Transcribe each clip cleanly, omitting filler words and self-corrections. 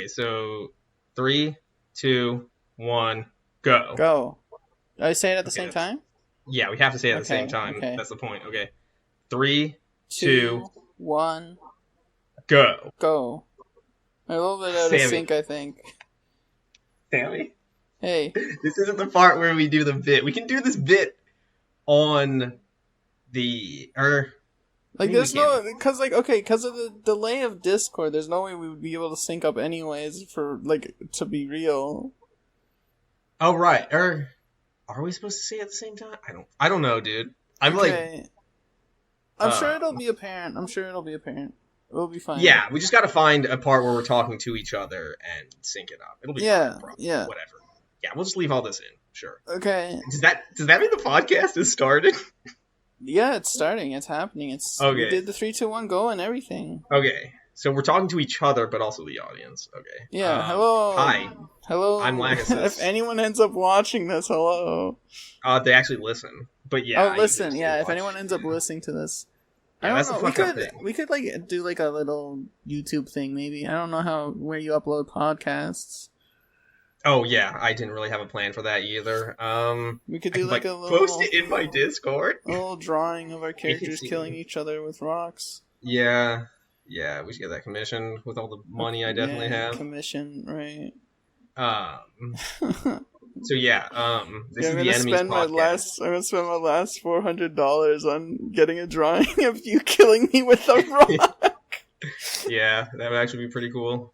Okay, so 3, 2, 1, go. Go. Do I say it at the same Okay. time? Yeah, we have to say it at the same Okay, time. okay. That's the point. Okay. 3, 2, 2, 1, go. go. I'm a little bit out of Sammy. sync, I think. Sammy? Hey. This isn't the part where we do the bit. We can do this bit on the... Like, there's no... Because of the delay of Discord, there's no way we would be able to sync up anyways for, like, to be real. Oh, right. Are we supposed to say it at the same time? I don't know, dude. I'm sure it'll be apparent. It'll be fine. Yeah, we just gotta find a part where we're talking to each other and sync it up. It'll be fine, probably. Yeah. Whatever. Yeah, we'll just leave all this in. Sure. Okay. Does that mean the podcast is started? Yeah, it's starting. It's happening. Okay. We did the 3, 2, 1 go and everything. Okay. So we're talking to each other, but also the audience. Okay. Yeah. Hello. Hi. Hello. I'm Lachesis. If anyone ends up watching this, hello. They actually listen. But yeah. Oh, listen. Yeah. If anyone ends up listening to this, yeah, I don't know. We could like do like a little YouTube thing, maybe. I don't know where you upload podcasts. Oh yeah, I didn't really have a plan for that either. We could do like a little post it in my Discord. A little drawing of our characters killing each other with rocks. Yeah, we should get that commissioned with all the money I definitely have. Commission, right? So yeah, this is the enemy's podcast. I'm gonna spend my last $400 on getting a drawing of you killing me with a rock. Yeah, that would actually be pretty cool.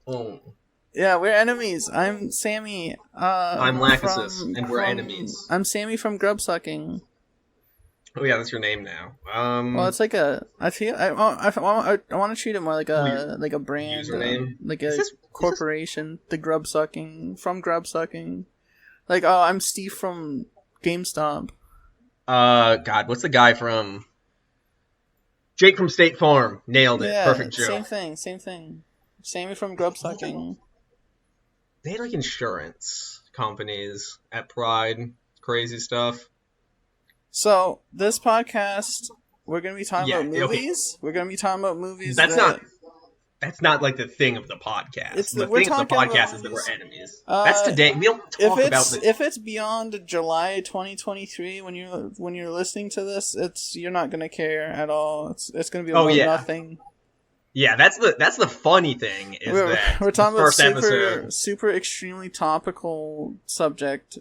Oh. Yeah, we're enemies. I'm Sammy. I'm Lachesis, and we're enemies. I'm Sammy from Grub Sucking. Oh yeah, that's your name now. Well, it's like I want to treat it more like a brand, username, like a corporation. The Grub Sucking from Grub Sucking. Like, oh, I'm Steve from GameStop. God, what's the guy from? Jake from State Farm. Nailed it. Yeah, perfect joke. Same thing. Sammy from Grub Sucking. They had like insurance companies at Pride, crazy stuff. So this podcast, we're gonna be talking about movies. Okay. We're gonna be talking about movies. That's not like the thing of the podcast. The thing of the podcast is that we're enemies. That's today. We don't talk about this. If it's beyond July 2023, when you're listening to this, you're not gonna care at all. It's gonna be about nothing. Yeah, that's the funny thing is that we're talking about super extremely topical subject.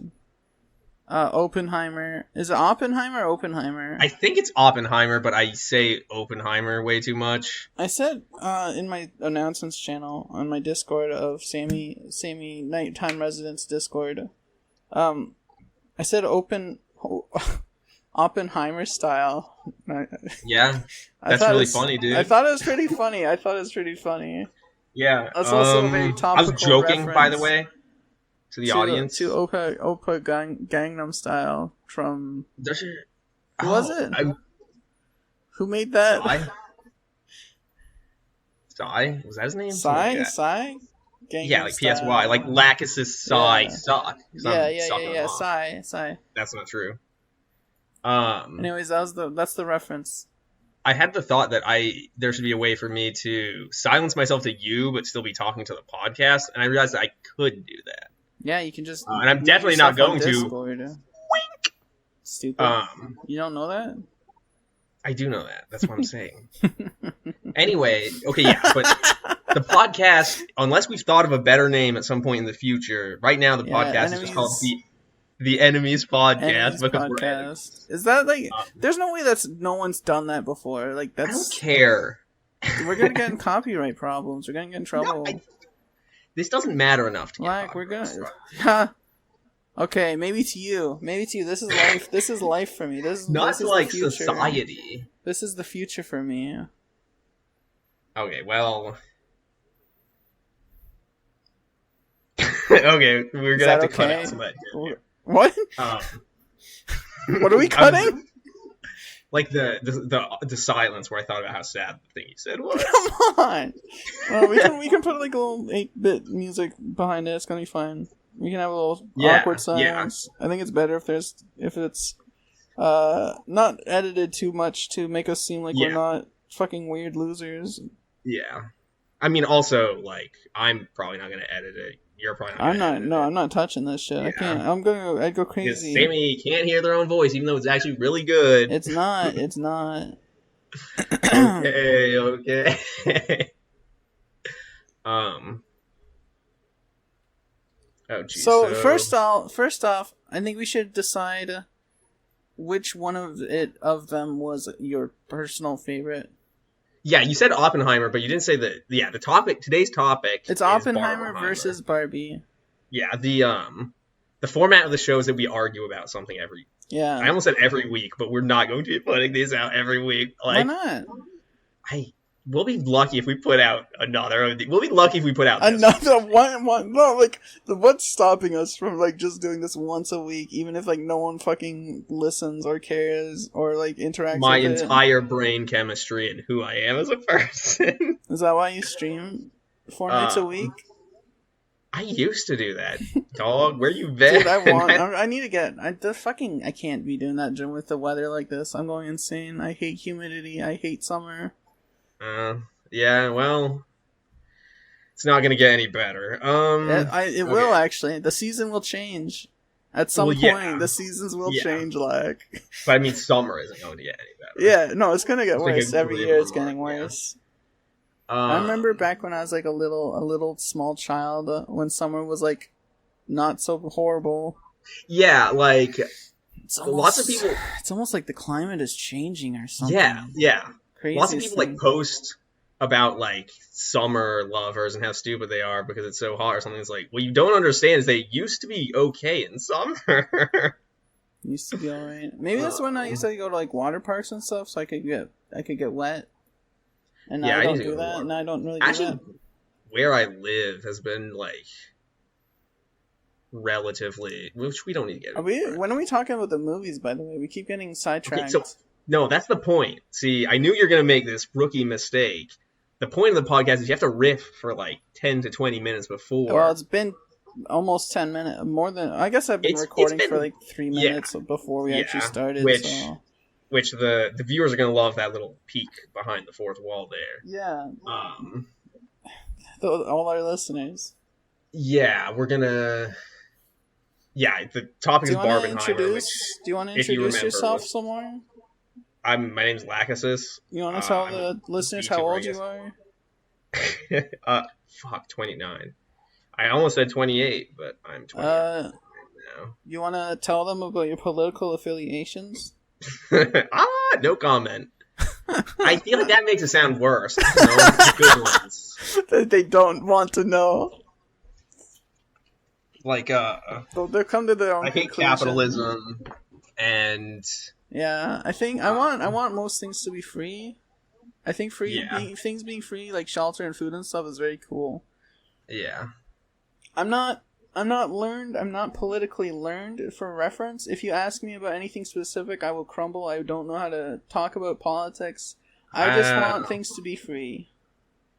Oppenheimer. Is it Oppenheimer or Oppenheimer? I think it's Oppenheimer, but I say Oppenheimer way too much. I said in my announcements channel on my Discord of Sammy Nighttime Residence Discord. I said Oppenheimer style. Yeah, that's really funny, dude. I thought it was pretty funny. Yeah, that's also a very topical I was joking, reference. by the way. To the audience. To Oppa Gangnam Style from... Who was it? Who made that? Psy? Was that his name? Psy? Yeah, like PSY. Like Lachesis Psy. Suck. Yeah. Psy. That's not true. Anyways, that's the reference. I had the thought that there should be a way for me to silence myself to you, but still be talking to the podcast, and I realized that I could do that. Yeah, you can just... and I'm definitely not going to... Wink! Stupid. You don't know that? I do know that. That's what I'm saying. Anyway, okay, yeah, but the podcast, unless we've thought of a better name at some point in the future, right now the podcast is just called the Enemies Podcast because we're enemies. Is that like... there's no way no one's done that before. Like, that's... I don't care. We're gonna get in copyright problems. We're gonna get in trouble. No, this doesn't matter enough to like we're gonna. Okay, maybe to you. This is life. This is life for me. This is like society. This is the future for me. Okay, well. Okay, we're gonna have to cut out some of that. What? What are we cutting? Like the silence where I thought about how sad the thing you said was. Come on. We can put like a little 8-bit music behind it. It's gonna be fine. We can have a little awkward silence. Yeah. I think it's better if it's not edited too much to make us seem like we're not fucking weird losers. Yeah. I mean, also, like, I'm probably not going to edit it. You're probably not going to edit it. No, I'm not touching this shit. Yeah. I can't. I'd go crazy. Because Sammy can't hear their own voice, even though it's actually really good. It's not. It's not. Okay. Oh, geez. So first off, I think we should decide which one of them was your personal favorite. Yeah, you said Oppenheimer, but you didn't say the topic. Today's topic. It's Oppenheimer versus Barbie. Yeah, the format of the show is that we argue about something every. Yeah. I almost said every week, but we're not going to be putting these out every week. Like, why not? We'll be lucky if we put out another. We'll be lucky if we put out another one. No, like, what's stopping us from like just doing this once a week, even if like no one fucking listens or cares or like interacts. My entire brain chemistry and who I am as a person. Is that why you stream 4 nights a week? I used to do that, dog. Where you been? Dude, I need to get. I can't be doing that gym with the weather like this. I'm going insane. I hate humidity. I hate summer. Yeah, well, it's not gonna get any better. It will actually. The season will change at some point. Yeah. The seasons will change, like. But I mean, summer isn't going to get any better. Yeah, no, it's gonna get worse every year. It's getting worse. I remember back when I was like a little small child, when summer was like not so horrible. Yeah, like lots of people. It's almost like the climate is changing or something. Yeah. Crazy lots of people like post about like summer lovers and how stupid they are because it's so hot or something. It's like, what you don't understand is they used to be okay in summer. Used to be alright. Maybe that's when I used to go to like water parks and stuff, so I could get wet. And now I don't do that. And I don't really do that. Where I live has been like relatively, which we don't need to get. When are we talking about the movies? By the way, we keep getting sidetracked. Okay, no, that's the point. See, I knew you were going to make this rookie mistake. The point of the podcast is you have to riff for like 10 to 20 minutes before. Well, it's been almost 10 minutes. More than... I guess I've been recording for like 3 minutes before we actually started. Which the viewers are going to love that little peek behind the fourth wall there. Yeah. All our listeners. Yeah, we're going to... Yeah, the topic is Barbenheimer. Do you want to introduce yourself some more? My name's Lachesis. You want to tell the listeners how old you are? 29. I almost said 28, but I'm 28 now. You want to tell them about your political affiliations? No comment. I feel like that makes it sound worse. The good ones. They don't want to know. Like, they'll come to their own I hate capitalism, and... Yeah, I think I want most things to be free. I think things being free, like shelter and food and stuff, is very cool. Yeah. I'm not politically learned for reference. If you ask me about anything specific, I will crumble. I don't know how to talk about politics. I just want things to be free.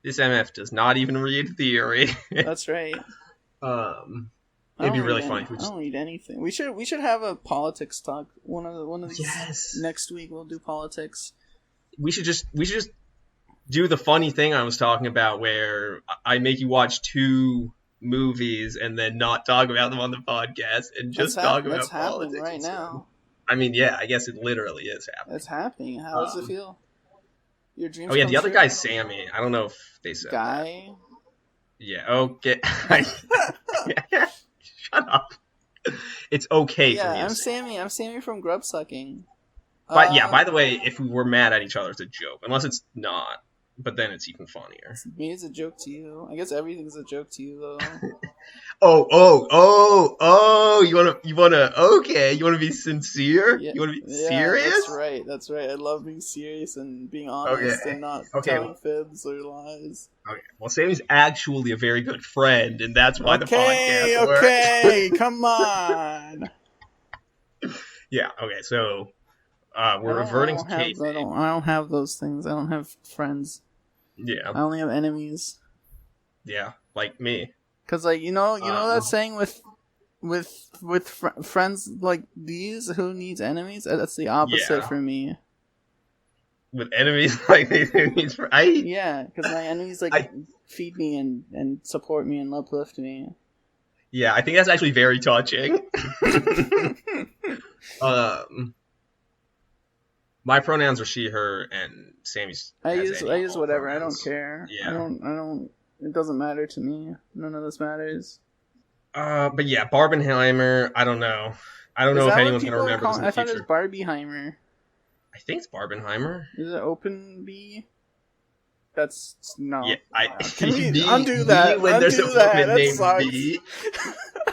This MF does not even read theory. That's right. It'd be really funny if we just... I don't read anything. We should have a politics talk. One of these next week we'll do politics. We should just do the funny thing I was talking about where I make you watch 2 movies and then not talk about them on the podcast and just talk about politics. That's happening right now. I mean, yeah, I guess it literally is happening. It's happening. How does it feel? Your dreams. Oh yeah, the other guy's Sammy. I don't know if they said guy. That. Yeah. Okay. Shut up. It's okay for me. I'm Sammy. I'm Sammy from Grub Sucking. But by the way, if we were mad at each other, it's a joke. Unless it's not. But then it's even funnier. Maybe it's a joke to you. I guess everything's a joke to you, though. You wanna be sincere? Yeah, you wanna be serious? That's right. I love being serious and being honest and not telling fibs or lies. Okay. Well, Sammy's actually a very good friend, and that's why the podcast works. Okay, come on. Yeah, okay, so we're reverting to Kate. I don't have those things. I don't have friends. Yeah. I only have enemies. Yeah, like me. Cause like you know that saying with friends like these, who needs enemies? That's the opposite for me. with enemies like they do needs for yeah, because my enemies feed me and support me and uplift me. Yeah, I think that's actually very touching. My pronouns are she, her, and Sammy's. I use whatever. Pronouns. I don't care. Yeah. I don't. It doesn't matter to me. None of this matters. But yeah, Barbenheimer. I don't know. I don't know if anyone's gonna remember this in the future. I thought it was Barbieheimer. I think it's Barbenheimer. Is it open B? That's no. Yeah, can we undo that? When there's a woman named B.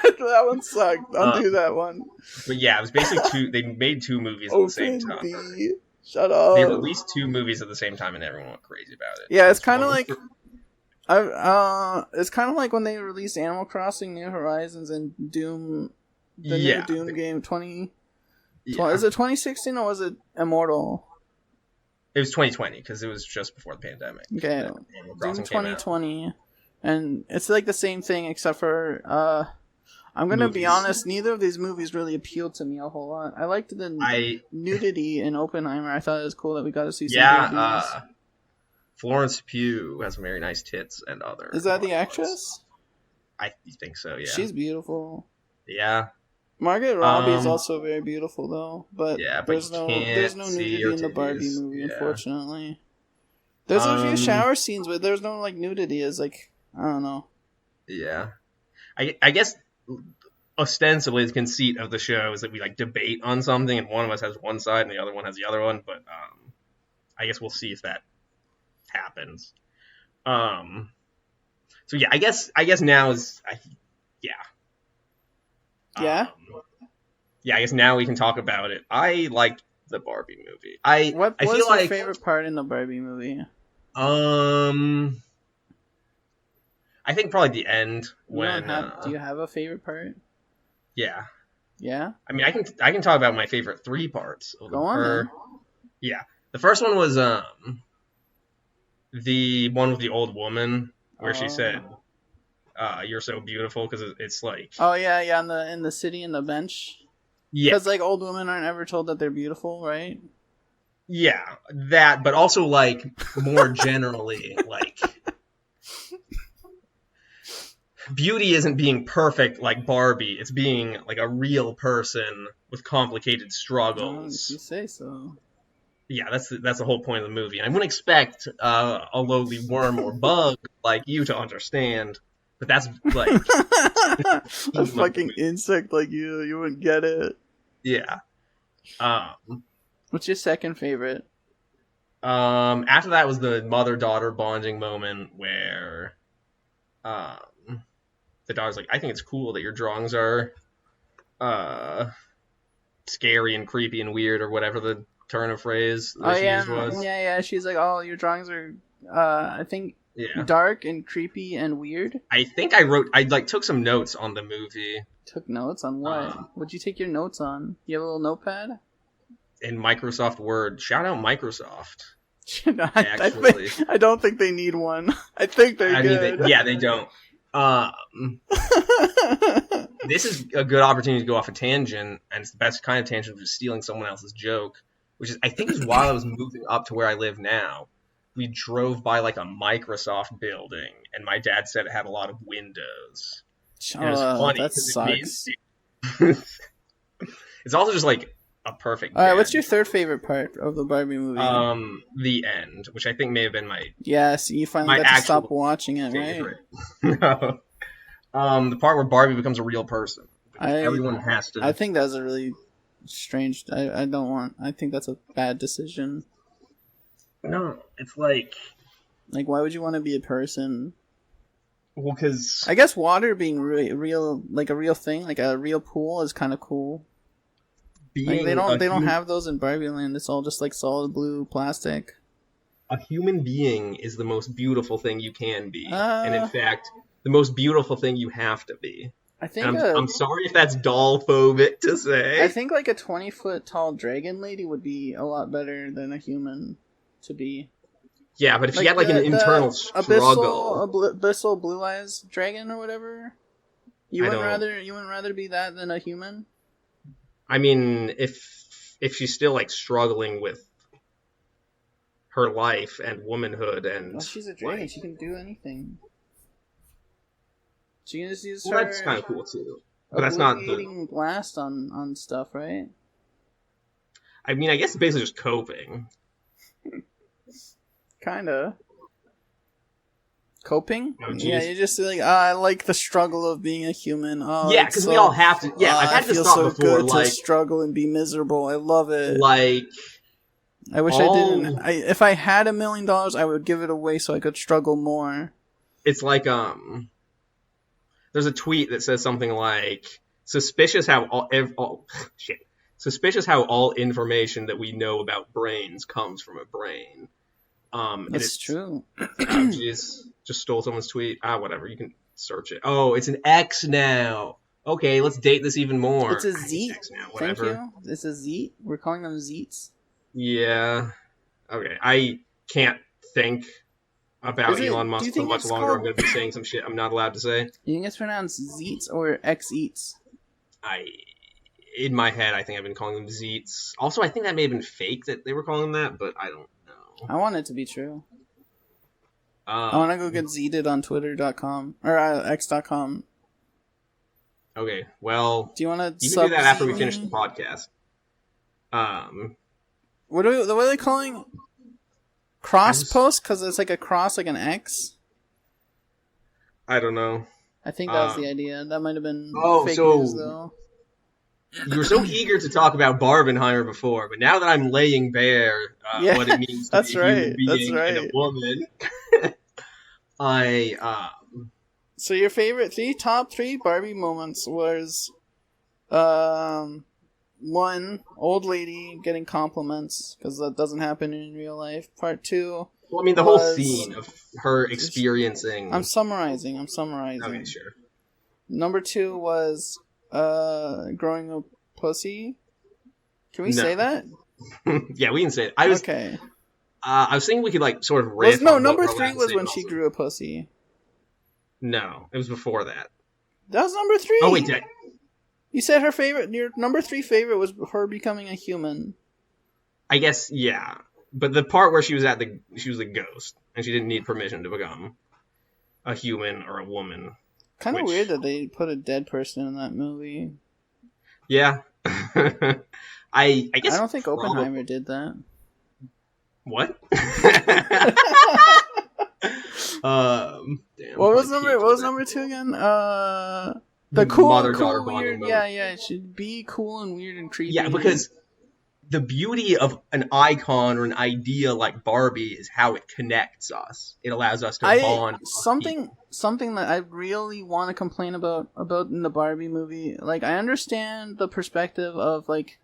That one sucked. Undo that one. But yeah, it was basically they made 2 movies at the same time. B. Shut up. They released 2 movies at the same time, and everyone went crazy about it. Yeah, it's kind of like. It's kind of like when they released Animal Crossing: New Horizons and Doom, new Doom game 20. Yeah. Is it 2016 or was it Immortal? It was 2020 because it was just before the pandemic. Okay, Doom 2020, and it's like the same thing except for I'm gonna be honest. Neither of these movies really appealed to me a whole lot. I liked the nudity in Oppenheimer. I thought it was cool that we got to see some babies. Florence Pugh has very nice tits and other. Is that the actress? I think so, yeah. She's beautiful. Yeah. Margaret Robbie is also very beautiful, though. But, there's no nudity in the Barbie movie, unfortunately. There's a few shower scenes, but there's no nudity. It's I don't know. Yeah. I guess ostensibly the conceit of the show is that we debate on something, and one of us has one side and the other one has the other one. But I guess we'll see if that happens. So yeah, I guess now is yeah. I guess now we can talk about it. I liked the Barbie movie. What was your favorite part in the Barbie movie? I think probably the end when. Do you have a favorite part? Yeah. Yeah. I mean, I can talk about my favorite 3 parts. Go on. Then. Yeah, the first one was the one with the old woman where she said, "You're so beautiful," because it's like. Oh yeah, in the city in the bench. Yeah. Because old women aren't ever told that they're beautiful, right? Yeah, that, but also more generally beauty isn't being perfect like Barbie. It's being a real person with complicated struggles. You say so. Yeah, that's the whole point of the movie. And I wouldn't expect a lowly worm or bug like you to understand, but that's a fucking insect like you wouldn't get it. Yeah. What's your second favorite? After that was the mother-daughter bonding moment where the daughter's like, I think it's cool that your drawings are scary and creepy and weird, or whatever the turn of phrase that she used was. Yeah. She's like, oh, your drawings are, I think, dark and creepy and weird. I think I took some notes on the movie. Took notes on what? What'd you take your notes on? You have a little notepad? In Microsoft Word. Shout out Microsoft. I don't think they need one. I think they're good. They don't. This is a good opportunity to go off a tangent, and it's the best kind of tangent, which is stealing someone else's joke, which is, I think, is while I was moving up to where I live now, we drove by a Microsoft building, and my dad said it had a lot of windows. And it was funny. That sucks. It's also just a perfect. All right, what's your third favorite part of the Barbie movie? The end, which I think may have been my. Yes, you finally got to stop watching it, favorite. Right? No. The part where Barbie becomes a real person. Everyone has to. I think that's a really strange. I think that's a bad decision. No, it's why would you want to be a person? Well, because I guess water being real, a real thing, a real pool, is kind of cool. They don't have those in Barbie Land. It's all just solid blue plastic. A human being is the most beautiful thing you can be, and in fact, the most beautiful thing you have to be. I think. I'm sorry if that's doll-phobic to say. I think a 20-foot tall dragon lady would be a lot better than a human to be. Yeah, but if she had an internal struggle, abyssal blue eyes dragon or whatever, you wouldn't rather be that than a human. I mean, if she's still struggling with her life and womanhood and. Well, she's a dragon. Like, she can do anything. She can just use her. That's kind of cool too. But that's not the blast on stuff, right? I mean, I guess it's basically just coping. Kinda. Coping? Oh, yeah, you just like, I like the struggle of being a human. Oh, yeah, because we all have to. Yeah, I've had this thought before. Good to struggle and be miserable. I love it. Like, I wish I didn't. If I had $1 million, I would give it away so I could struggle more. It's like there's a tweet that says something like, suspicious how all information that we know about brains comes from a brain. That's true. Jeez, just stole someone's tweet. Whatever, you can search it. Oh, it's an X now. Okay, let's date this even more. It's a Zeet. Thank you. It's a Zeet. We're calling them Zeets. Yeah. Okay, I can't think about Elon Musk for much longer. I'm going to be saying some shit I'm not allowed to say. You think it's pronounced Zeets or X-Eats? In my head, I think I've been calling them Zeets. Also, I think that may have been fake that they were calling them that, but I don't know. I want it to be true. I want to go get Zeeted on Twitter.com or X.com. Okay, well, do you want to? You can do that after we finish the podcast. What are they calling? Cross post? Because it's like a cross, like an X? I don't know. I think that was the idea. That might have been fake news, though. You were so eager to talk about Barbenheimer before, but now that I'm laying bare what it means to be a human being and a woman, So your favorite top three Barbie moments was... 1, old lady getting compliments, because that doesn't happen in real life. Part 2... Well, I mean, the whole scene of her experiencing... I'm summarizing. Okay, sure. Number 2 was growing a pussy. Can we say that? Yeah, we can say it. I was thinking we could, like, sort of riff number 3 was when she grew a pussy. No, it was before that. That was number 3! Oh, wait, you said her favorite, your number 3 favorite was her becoming a human. I guess, yeah. But the part where she was a ghost, and she didn't need permission to become a human or a woman. Kind of weird that they put a dead person in that movie. Yeah. I guess I don't think Oppenheimer did that. What? Damn, what was number 2 again? The cool, weird. Yeah, it should be cool and weird and creepy. Yeah, because the beauty of an icon or an idea like Barbie is how it connects us. It allows us to bond. Something that I really want to complain about in the Barbie movie. Like, I understand the perspective of like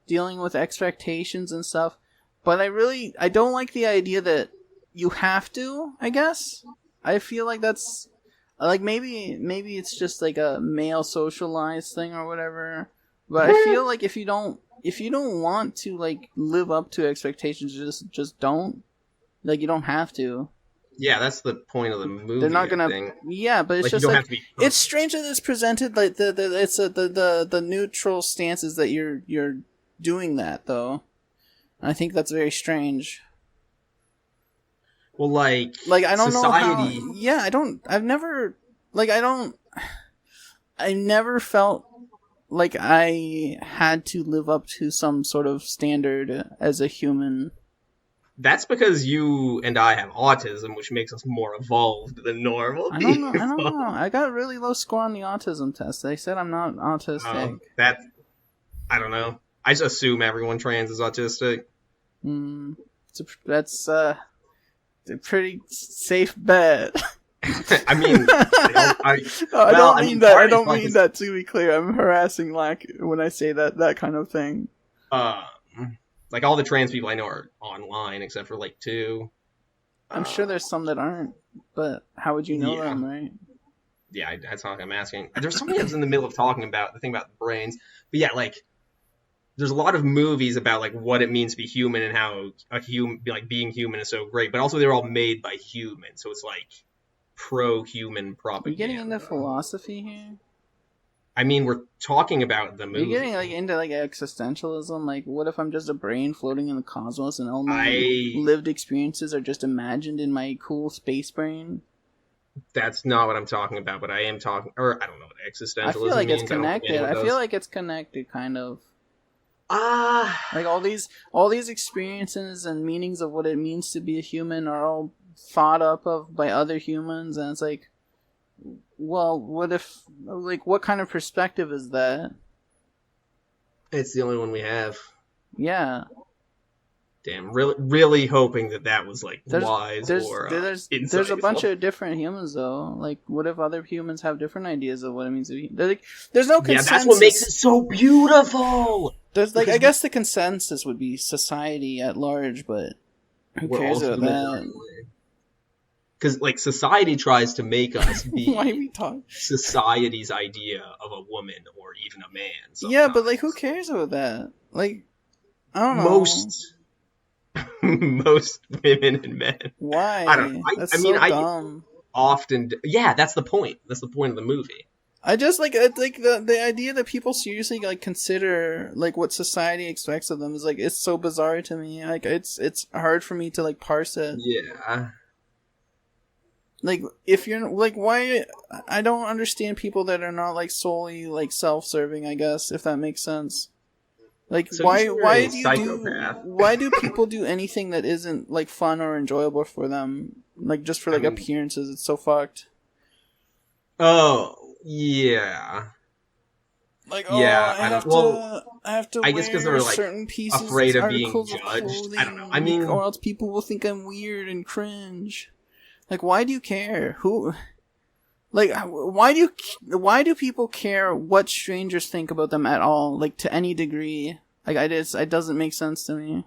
dealing with expectations and stuff, but I don't like the idea that you have to. I guess I feel like that's like maybe it's just like a male socialized thing or whatever. But I feel like if you don't want to like live up to expectations, just don't. Like, you don't have to. Yeah, that's the point of the movie. They're not gonna. Yeah, but it's just like it's strange that it's presented like the neutral stances that you're doing that though. I think that's very strange. Well, like I don't society... know how. Yeah, I never felt like I had to live up to some sort of standard as a human. That's because you and I have autism, which makes us more evolved than normal people. I don't know. I got a really low score on the autism test. They said I'm not autistic. I don't know. I just assume everyone trans is autistic. That's a pretty safe bet. I mean, I don't mean that. I don't mean that, to be clear. I'm harassing when I say that kind of thing. Like, all the trans people I know are online, except for like 2. I'm sure there's some that aren't, but how would you know them, right? Yeah, that's not what I'm asking. There's something I was in the middle of talking about, the thing about the brains. But yeah, like, there's a lot of movies about like what it means to be human and how being human is so great. But also, they're all made by humans, so it's like pro-human propaganda. Are you getting into philosophy here? I mean, we're talking about the movie. You're getting like into like existentialism. Like, what if I'm just a brain floating in the cosmos and all my lived experiences are just imagined in my cool space brain? That's not what I'm talking about, but I am talking, or I don't know what existentialism means. I feel like it's connected. I feel like it's connected, kind of. Like all these experiences and meanings of what it means to be a human are all thought up of by other humans, and it's like, well, what if, like, what kind of perspective is that? It's the only one we have. Yeah. Damn, really hoping that was like wise or insightful. There's a bunch of different humans though. Like, what if other humans have different ideas of what it means to be? Like, there's no consensus. Yeah, that's what makes it so beautiful. There's like, I guess the consensus would be society at large, but who cares about that? Because, like, society tries to make us be Why are we talking? Society's idea of a woman or even a man. Sometimes. Yeah, but, like, who cares about that? Like, I don't know. Most women and men. Why? I don't know. That's so dumb. Often... Yeah, that's the point. That's the point of the movie. I just, like the idea that people seriously, like, consider, like, what society expects of them is, like, it's so bizarre to me. Like, it's hard for me to, like, parse it. Yeah. Like, if you're, like, why, I don't understand people that are not, like, solely, like, self-serving, I guess, if that makes sense. Like, so why do people do anything that isn't, like, fun or enjoyable for them? Like, just for, like, appearances, it's so fucked. Oh, yeah. Like, oh, yeah, I have to I guess because they're, like, certain pieces, afraid of being judged. I don't know. I mean... Or else people will think I'm weird and cringe. Like, why do you care? Why do people care what strangers think about them at all? Like, to any degree? Like, it doesn't make sense to me.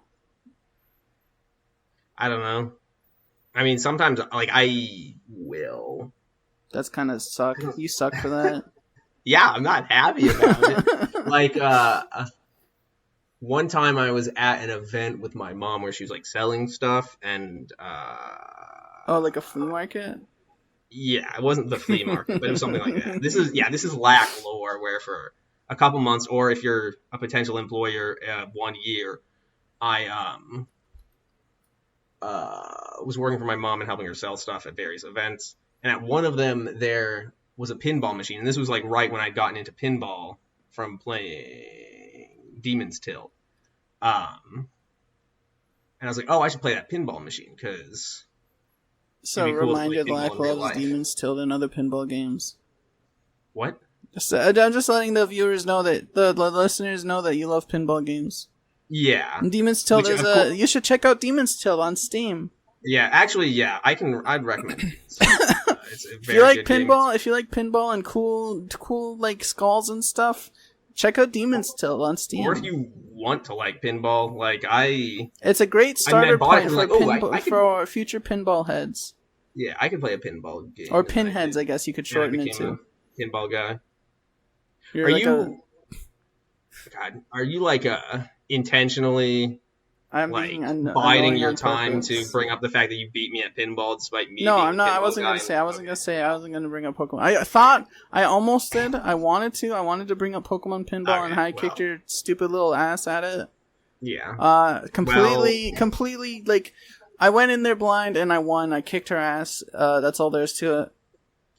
I don't know. I mean, sometimes, like, I will. That's kind of suck. You suck for that. Yeah, I'm not happy about it. Like, one time I was at an event with my mom where she was, like, selling stuff, and, oh, like a flea market? Yeah, it wasn't the flea market, but it was something like that. This is lack lore, where for a couple months, or if you're a potential employer, 1 year, I was working for my mom and helping her sell stuff at various events. And at one of them, there was a pinball machine. And this was like right when I'd gotten into pinball from playing Demon's Tilt. And I was like, oh, I should play that pinball machine, because... So reminded Black loves Demon's Tilt and other pinball games. What? I'm just letting the viewers know that the listeners know that you love pinball games. Yeah. And Demon's Tilt you should check out Demon's Tilt on Steam. Yeah, actually, yeah, I'd recommend it. It's a very if you like pinball, game. If you like pinball and cool like skulls and stuff, check out Demon's Tilt on Steam. Or if you want to like pinball, like it's a great starter point for future pinball heads. Yeah, I could play a pinball game. Or pinheads, I guess you could shorten it to. Pinball guy. Are you like intentionally biding your time to bring up the fact that you beat me at pinball despite me? No, I'm not. I wasn't gonna bring up Pokemon. I thought I almost did. I wanted to bring up Pokemon pinball and how I kicked your stupid little ass at it. Yeah. Completely. Like, I went in there blind and I won. I kicked her ass. That's all there is to it.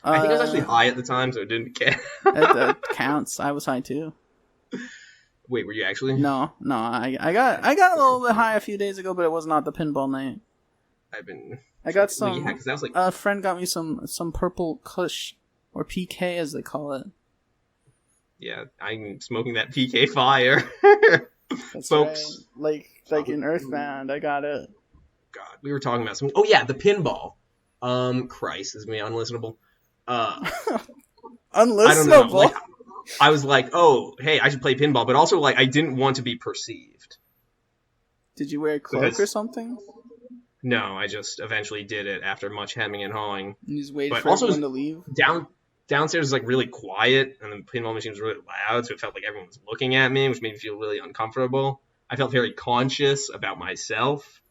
I think I was actually high at the time, so it didn't count. It counts. I was high too. Wait, were you actually? No. I got a little bit high a few days ago, but it was not the pinball night. I got some. Yeah, because that was like a friend got me some purple Kush, or PK as they call it. Yeah, I'm smoking that PK fire. That's folks. Right. Like in Earthbound, I got it. God, we were talking about something. Oh yeah, the pinball. Christ, is me unlistenable. Unlistenable. I don't know. Like, I was like, oh, hey, I should play pinball, but also, like, I didn't want to be perceived. Did you wear a cloak or something? No, I just eventually did it after much hemming and hawing. You just waited for everyone to leave? Downstairs was, like, really quiet, and the pinball machine was really loud, so it felt like everyone was looking at me, which made me feel really uncomfortable. I felt very conscious about myself.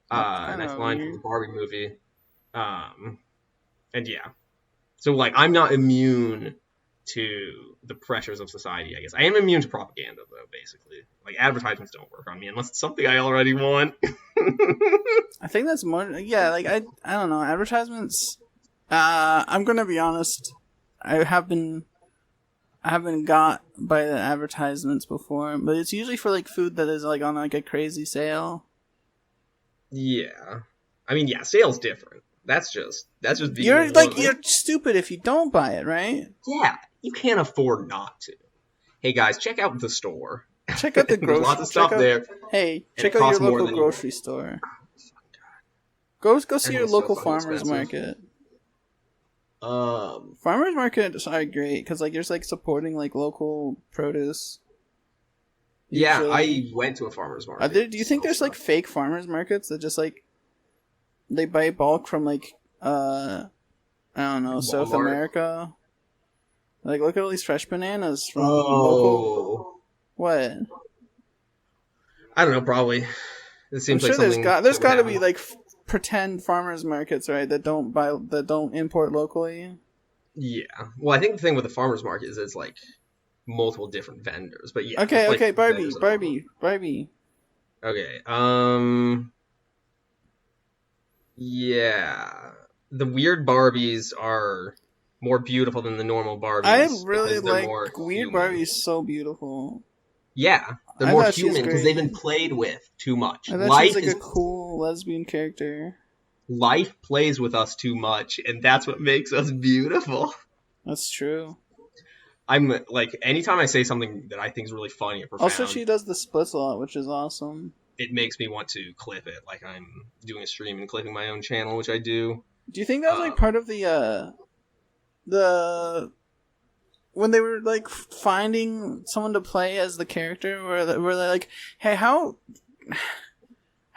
And that's line from the Barbie movie. And yeah. So, like, I'm not immune to the pressures of society, I guess. I am immune to propaganda, though, basically. Like, advertisements don't work on me unless it's something I already want. I think that's more... Yeah, like, I don't know. Advertisements... I'm gonna be honest. I have been got by the advertisements before, but it's usually for, like, food that is, like, on, like, a crazy sale. Yeah. I mean, yeah, sale's different. That's just you're stupid if you don't buy it, right? Yeah, you can't afford not to. Hey guys, check out the store. Check out the grocery. Lots of stuff there. Hey, check out your local grocery store. Go see your local farmers market. Farmers markets are great because like you're like supporting like local produce. Yeah, I went to a farmers market. Do you think there's like fake farmers markets that just like they buy bulk from like I don't know, South America? Like look at all these fresh bananas from local. What? I don't know. Probably. It seems like something. There's got to be like pretend farmers markets, right? That don't import locally. Yeah. Well, I think the thing with the farmers market is it's like multiple different vendors, but yeah. Okay. Like Barbie. Okay. Yeah. The weird Barbies are more beautiful than the normal Barbies. I really like weird Barbies. So beautiful. Yeah, they're more human because they've been played with too much. I thought she's like a cool lesbian character. Life plays with us too much, and that's what makes us beautiful. That's true. I'm like, anytime I say something that I think is really funny or profound. Also, she does the splits a lot, which is awesome. It makes me want to clip it, like I'm doing a stream and clipping my own channel, which I do. Do you think that was like part of the when they were like finding someone to play as the character, where they like, hey, how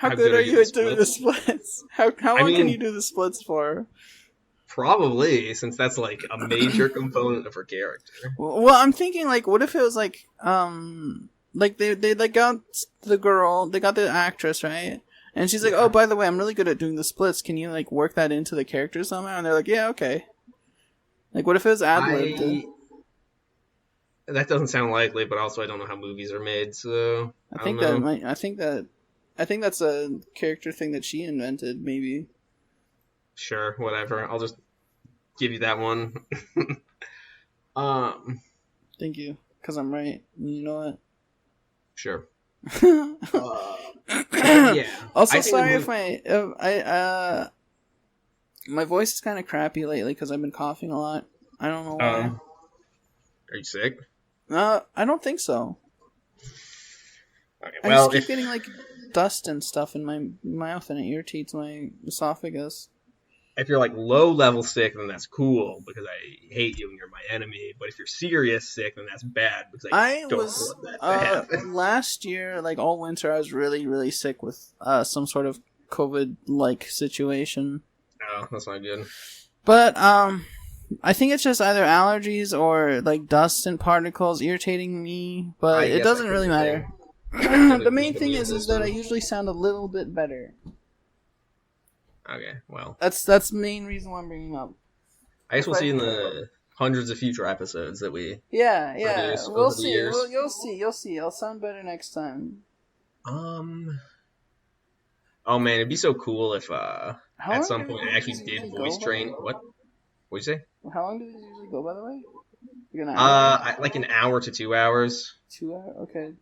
good are you at doing the splits? How long can you do the splits for? Probably, since that's like a major component of her character. Well, I'm thinking like, what if it was like they like got the girl, they got the actress, right? And she's like, oh, by the way, I'm really good at doing the splits. Can you like work that into the character somehow? And they're like, yeah, okay. Like, what if it was ad-libbed? That doesn't sound likely, but also I don't know how movies are made, so I think that's a character thing that she invented, maybe. Sure, whatever. I'll just give you that one. Thank you, because I'm right. You know what? Sure. Yeah. Also, sorry if my voice is kind of crappy lately because I've been coughing a lot. I don't know why. Are you sick? I don't think so. Okay, I just keep getting like dust and stuff in my mouth, and it irritates my esophagus. If you're like low level sick, then that's cool because I hate you and you're my enemy. But if you're serious sick, then that's bad because I don't want that to happen. Last year, like all winter, I was really, really sick with some sort of COVID-like situation. Oh, that's not good. But I think it's just either allergies or like dust and particles irritating me. But it doesn't really matter. The main thing is that I usually sound a little bit better. Okay, well. That's the main reason why I'm bringing up. I guess we'll see in the hundreds of future episodes that we produce we'll see. You'll see. I'll sound better next time. Oh man, it'd be so cool if at some point I actually did voice train. What? What'd you say? How long do these usually go, by the way? Like an hour to 2 hours. 2 hours? Okay.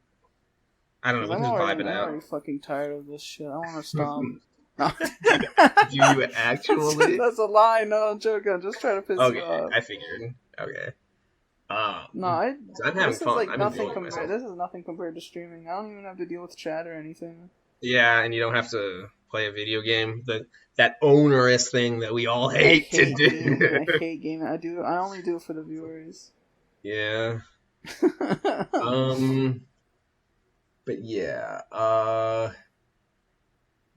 I don't know. We can just vibe it out. I'm already fucking tired of this shit. I want to stop. Do you actually? That's a lie. No, I'm joking. I'm just trying to piss you off. I figured. Okay. No, I'm having fun. Like this is nothing compared to streaming. I don't even have to deal with chat or anything. Yeah, and you don't have to play a video game. That onerous thing that we all hate to do. I hate gaming. I only do it for the viewers. Yeah. But yeah.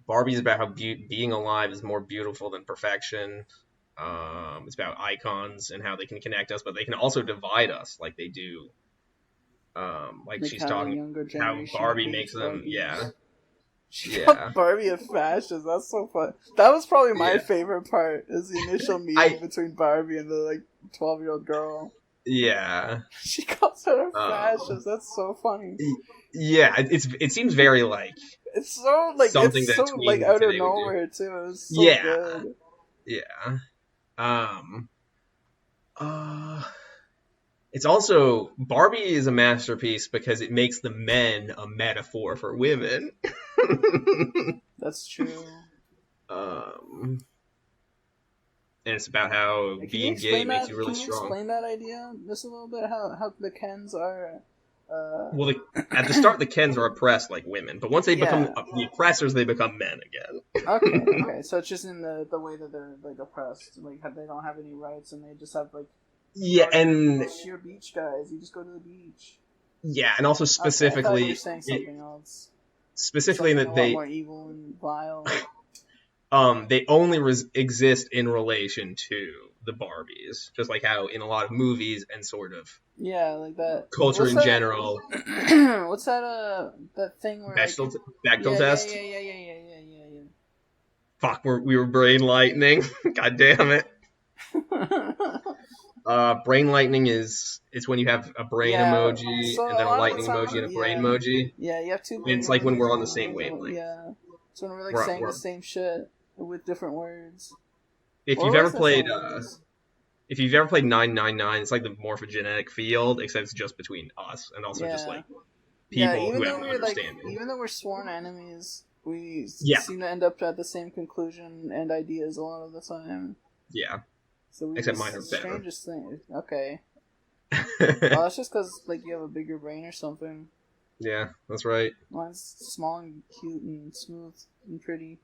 Barbie's about how being alive is more beautiful than perfection. It's about icons and how they can connect us, but they can also divide us, like they do. Like she's talking how Barbie makes them. Yeah. She called Barbie a fascist. That's so fun. That was probably my favorite part. Is the initial meeting between Barbie and the 12-year-old girl. Yeah. She calls her a fascist. That's so funny. Yeah, it seems very like it's so like something it's that so like out of nowhere too. It's so good. Yeah. It's also Barbie is a masterpiece because it makes the men a metaphor for women. That's true. And it's about how being gay makes you really strong. Can you explain that idea just a little bit? How the Kens are. Well, at the start, the Kens are oppressed like women, but once they become the oppressors, they become men again. Okay. So it's just in the way that they're like oppressed, like they don't have any rights, and they just have like. Yeah, and sheer beach guys. You just go to the beach. Yeah, and also specifically, I thought you were saying something else. Specifically, something that they more evil and vile. They only exist in relation to the Barbies, just like how in a lot of movies and sort of like that culture in general. What's that thing where Bechdel test? Yeah. Fuck, we were brain lightning. God damn it. Brain lightning it's when you have a brain emoji and then a lightning emoji and a brain emoji. Yeah, you have two. It's like when we're on the same wavelength. Yeah, so when we're like saying the same shit with different words. If you've ever played 999, it's like the morphogenetic field, except it's just between us and also just like people who have an understanding. Even though we're sworn enemies, we seem to end up at the same conclusion and ideas a lot of the time. Yeah. So except mine are better. Strangest thing. Okay. Well, that's just because like you have a bigger brain or something. Yeah, that's right. Mine's small and cute and smooth and pretty.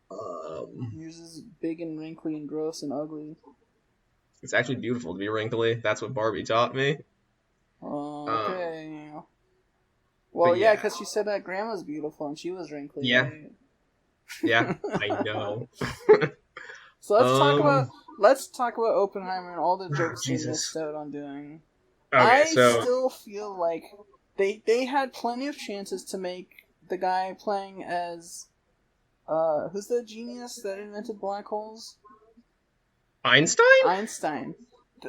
Yours is big and wrinkly and gross and ugly. It's actually beautiful to be wrinkly. That's what Barbie taught me. Okay. Well, yeah, because she said that grandma's beautiful and she was wrinkly. Yeah. Right? Yeah, I know. So let's talk about Oppenheimer and all the jokes they missed out on doing. Okay, I still feel like they had plenty of chances to make the guy playing as who's the genius that invented black holes? Einstein.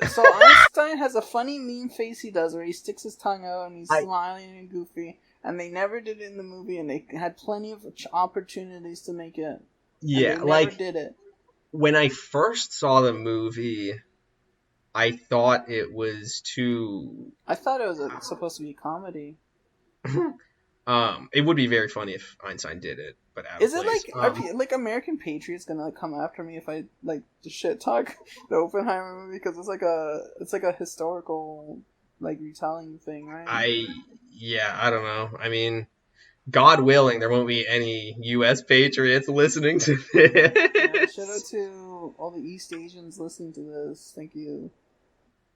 So Einstein has a funny meme face he does where he sticks his tongue out and he's smiling and goofy, and they never did it in the movie, and they had plenty of opportunities to make it. Yeah, they never did it. When I first saw the movie, I thought it was too... I thought it was supposed to be a comedy. It would be very funny if Einstein did it, but is it like American Patriots gonna come after me if I like shit talk the Oppenheimer movie because it's like a historical like retelling thing, right? I don't know. I mean, God willing, there won't be any U.S. patriots listening to this. Yeah, shout out to all the East Asians listening to this. Thank you.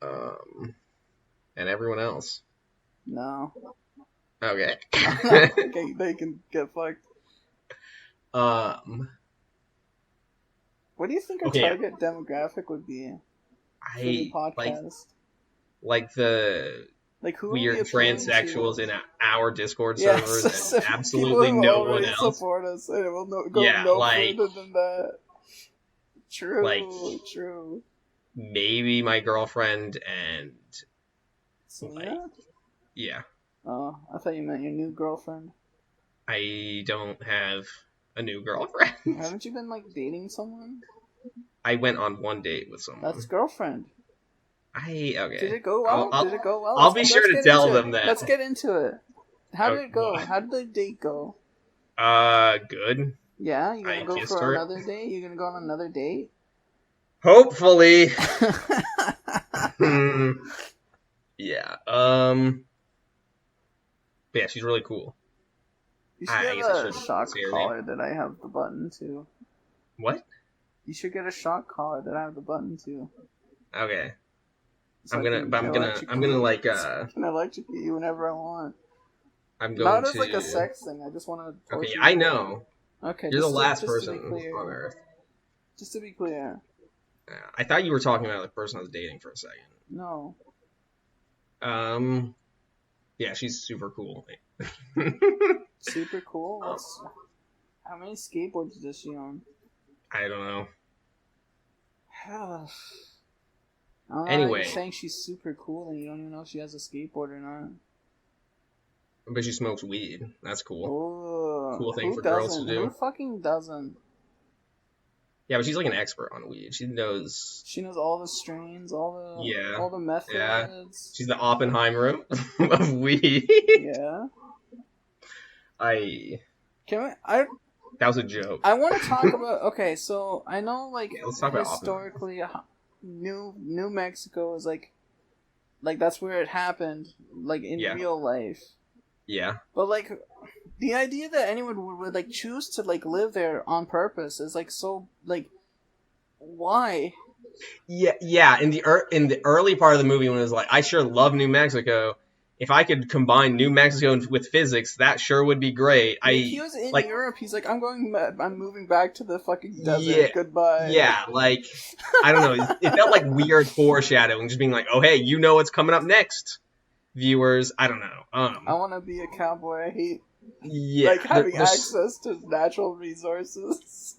And everyone else. No. Okay. Okay, they can get fucked. What do you think our target demographic would be for the podcast? Like the who weird transsexuals in our Discord servers and absolutely no one else. Support us. It will go no further than that. True. Maybe my girlfriend and Selena? Yeah. Oh, I thought you meant your new girlfriend. I don't have a new girlfriend. Haven't you been dating someone? I went on one date with someone. That's girlfriend. Okay. Did it go well? I'll be sure to tell them that. Let's get into it. How did it go? How did the date go? Good. Yeah, you gonna go for another date? You gonna go on another date? Hopefully. Yeah. But yeah, she's really cool. You should get a shock collar that I have the button to. What? You should get a shock collar that I have the button to. Okay. So I'm gonna can electrocute you whenever I want. Not as a sex thing. I just want to. Okay, I know. Okay, you're the last person on Earth. Just to be clear. I thought you were talking about the person I was dating for a second. No. Yeah, she's super cool. Super cool? How many skateboards does she own? I don't know. Anyway. You're saying she's super cool and you don't even know if she has a skateboard or not. But she smokes weed. That's cool. Ooh, cool thing for girls to do. Who fucking doesn't? Yeah, but she's like an expert on weed. She knows all the strains, all the methods. Yeah. She's the Oppenheimer of weed. Yeah. That was a joke. I want to talk about. Okay, so I know let's talk about historically, New Mexico is like that's where it happened, in real life. Yeah. But the idea that anyone would choose to live there on purpose is so why? Yeah. In the early part of the movie, when it was I sure love New Mexico. If I could combine New Mexico with physics, that sure would be great. He was in Europe. He's I'm moving back to the fucking desert. Yeah, goodbye. Yeah, I don't know. It felt like weird foreshadowing, just being oh hey, you know what's coming up next, viewers. I don't know. I want to be a cowboy. I hate having access to natural resources.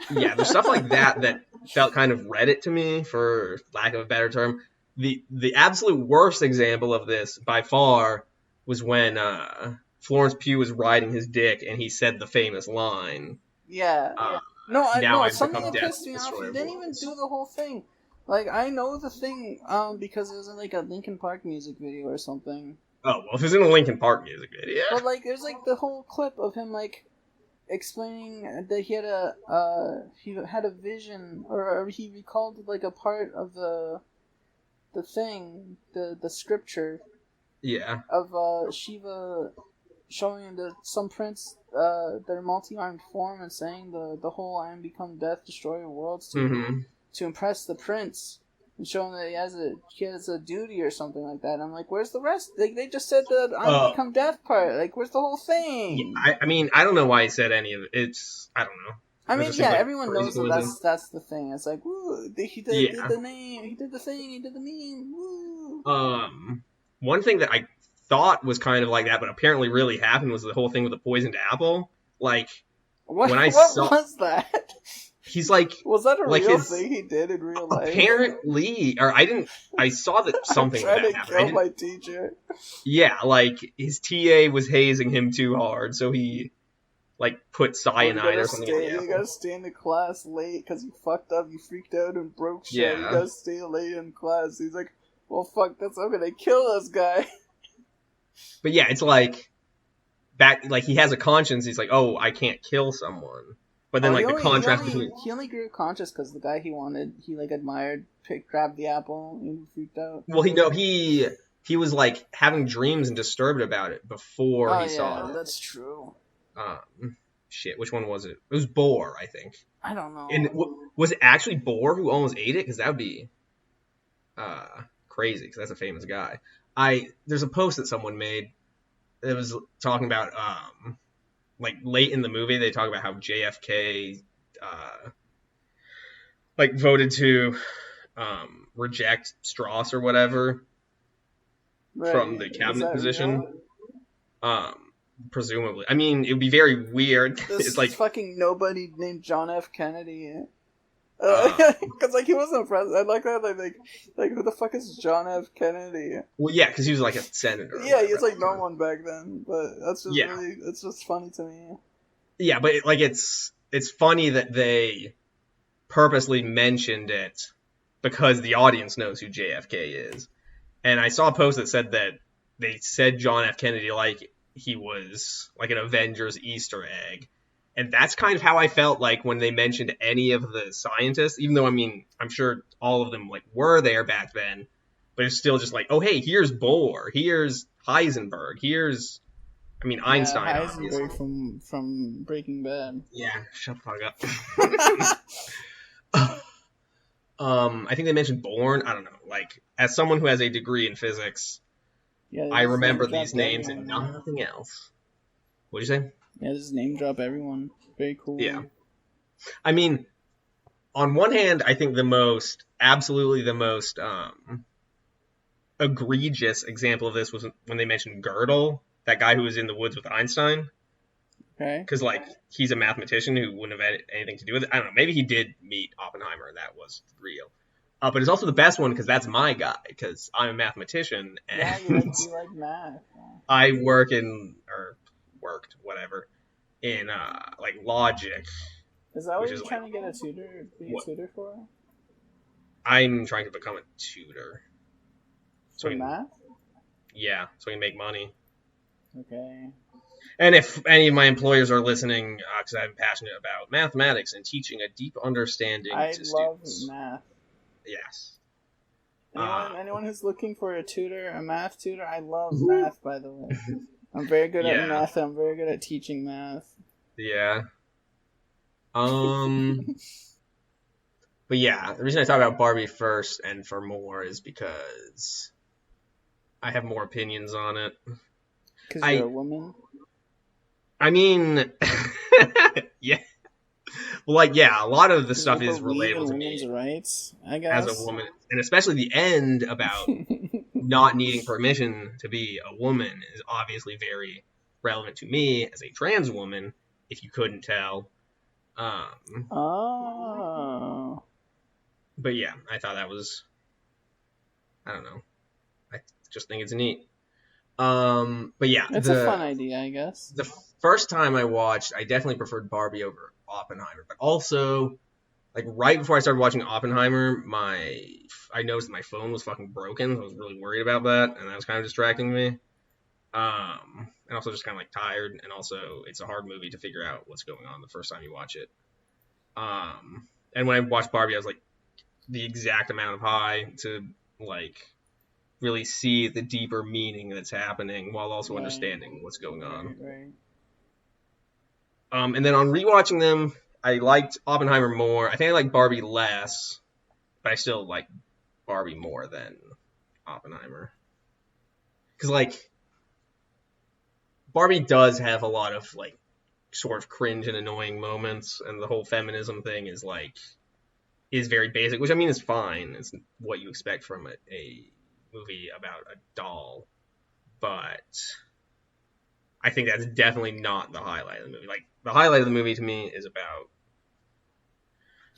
Yeah, there's stuff like that felt kind of Reddit to me, for lack of a better term. The absolute worst example of this, by far, was when Florence Pugh was riding his dick and he said the famous line. Yeah. Something that pissed me off, he didn't even do the whole thing. I know the thing because it was in a Linkin Park music video or something. Oh, well, if it's in a Linkin Park music video. But there's the whole clip of him explaining that he had a vision, or he recalled a part of the thing, the scripture, of Shiva showing some prince their multi-armed form and saying the whole "I am become death, destroyer of worlds" to impress the prince and showing that he has a duty or something like that. And I'm where's the rest? They just said the "I am become death" part. Where's the whole thing? Yeah, I mean, I don't know why he said any of it. It's I don't know. I mean, everyone knows that's the thing. It's woo, he did the name, he did the thing, he did the meme, woo. One thing that I thought was kind of like that, but apparently really happened, was the whole thing with the poisoned apple. What was that? He's was that a real thing he did in real life? Apparently, or I saw that something like that happened. Kill my teacher. Yeah, his TA was hazing him too hard, so he put cyanide or something in the apple. You gotta stay in the class late because you fucked up, you freaked out and broke shit. Yeah. You gotta stay late in class. He's well, fuck, I'm gonna kill this guy. But yeah, it's he has a conscience. He's oh, I can't kill someone. But then the contrast between... He only grew conscious because the guy he wanted, he admired, grabbed the apple, and he freaked out. Well, he was having dreams and disturbed about it before he saw it. That's true. Shit, which one was it? It was Boar, I think. I don't know. And was it actually Boar who almost ate it? Because that would be crazy, because that's a famous guy. There's a post that someone made that was talking about late in the movie, they talk about how JFK voted to reject Strauss or whatever from the cabinet position. Real? Presumably. I mean, it would be very weird. It's fucking nobody named John F. Kennedy. Because he wasn't president. I like that. Who the fuck is John F. Kennedy? Well, yeah, because he was a senator. Yeah, he was no one back then. But that's just really, it's just funny to me. Yeah, but it's funny that they purposely mentioned it because the audience knows who JFK is. And I saw a post that said that they said John F. Kennedy he was an Avengers Easter egg. And that's kind of how I felt when they mentioned any of the scientists, even though, I mean, I'm sure all of them were there back then, but it's still just oh, hey, here's Bohr, here's Heisenberg, here's, I mean, Einstein. Heisenberg from Breaking Bad. Yeah, shut the fuck up. I think they mentioned Born. I don't know. As someone who has a degree in physics, I remember these names and nothing else. What'd you say? Yeah, just name drop everyone. Very cool. Yeah. I mean, on one hand, I think absolutely the most egregious example of this was when they mentioned Gödel, that guy who was in the woods with Einstein. Okay. Because, he's a mathematician who wouldn't have had anything to do with it. I don't know. Maybe he did meet Oppenheimer and that was real. But it's also the best one because that's my guy, because I'm a mathematician. And yeah, you like math. I worked, whatever, in like logic. Is that what you're trying to get a tutor for? I'm trying to become a tutor. For math? Yeah, so we can make money. Okay. And if any of my employers are listening, because I'm passionate about mathematics and teaching a deep understanding to students. I love math. Yes. Anyone who's looking for a math tutor, I love math, by the way. I'm very good at math. I'm very good at teaching math. Yeah. But yeah, the reason I talk about Barbie first and for more is because I have more opinions on it. Because you're a woman? I mean, yeah. Well, like, yeah, a lot of the stuff is relatable to me rights, I guess. As a woman. And especially the end about not needing permission to be a woman is obviously very relevant to me as a trans woman, if you couldn't tell. But yeah, I thought that was, I don't know. I just think it's neat. But yeah. It's a fun idea, I guess. The first time I watched, I definitely preferred Barbie over Oppenheimer. But also, like, right before I started watching Oppenheimer, I noticed that my phone was fucking broken. I was really worried about that, and that was kind of distracting me. And also just kind of, like, tired. And also, it's a hard movie to figure out what's going on the first time you watch it. And when I watched Barbie, I was, like, the exact amount of high to, like, really see the deeper meaning that's happening while also understanding what's going on. Right. And then on rewatching them, I liked Oppenheimer more. I think I liked Barbie less, but I still like Barbie more than Oppenheimer. Because, like, Barbie does have a lot of, like, sort of cringe and annoying moments, and the whole feminism thing is, like, is very basic, which, I mean, is fine. It's what you expect from a movie about a doll, but I think that's definitely not the highlight of the movie. Like, the highlight of the movie to me is about,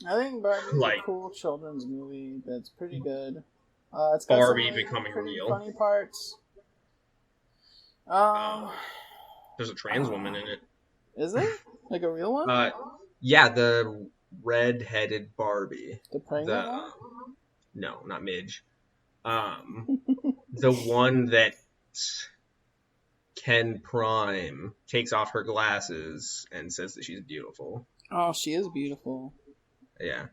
I think Barbie's a cool children's movie that's pretty good. It's got Barbie some becoming real. Funny parts. There's a trans woman in it. Is there? Like a real one? Yeah, the red-headed Barbie. The pregnant one? No, not Midge. The one that Ken Prime takes off her glasses and says that she's beautiful. Oh, she is beautiful. Yeah.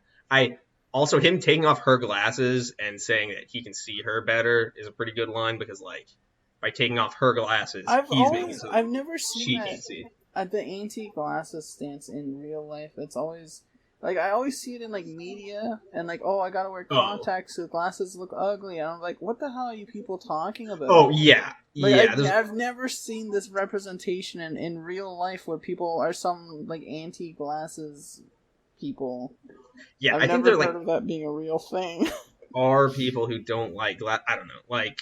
Also, him taking off her glasses and saying that he can see her better is a pretty good line, because, like, by taking off her glasses, I've never seen that. Can see. The anti-glasses stance in real life. It's always, like, I always see it in, like, media, and, like, I gotta wear contacts so glasses look ugly, and I'm like, what the hell are you people talking about? Oh, yeah. Like, I've never seen this representation in real life where people are some, like, anti-glasses people. Yeah, I've never heard of that being a real thing. Are people who don't like I don't know, like,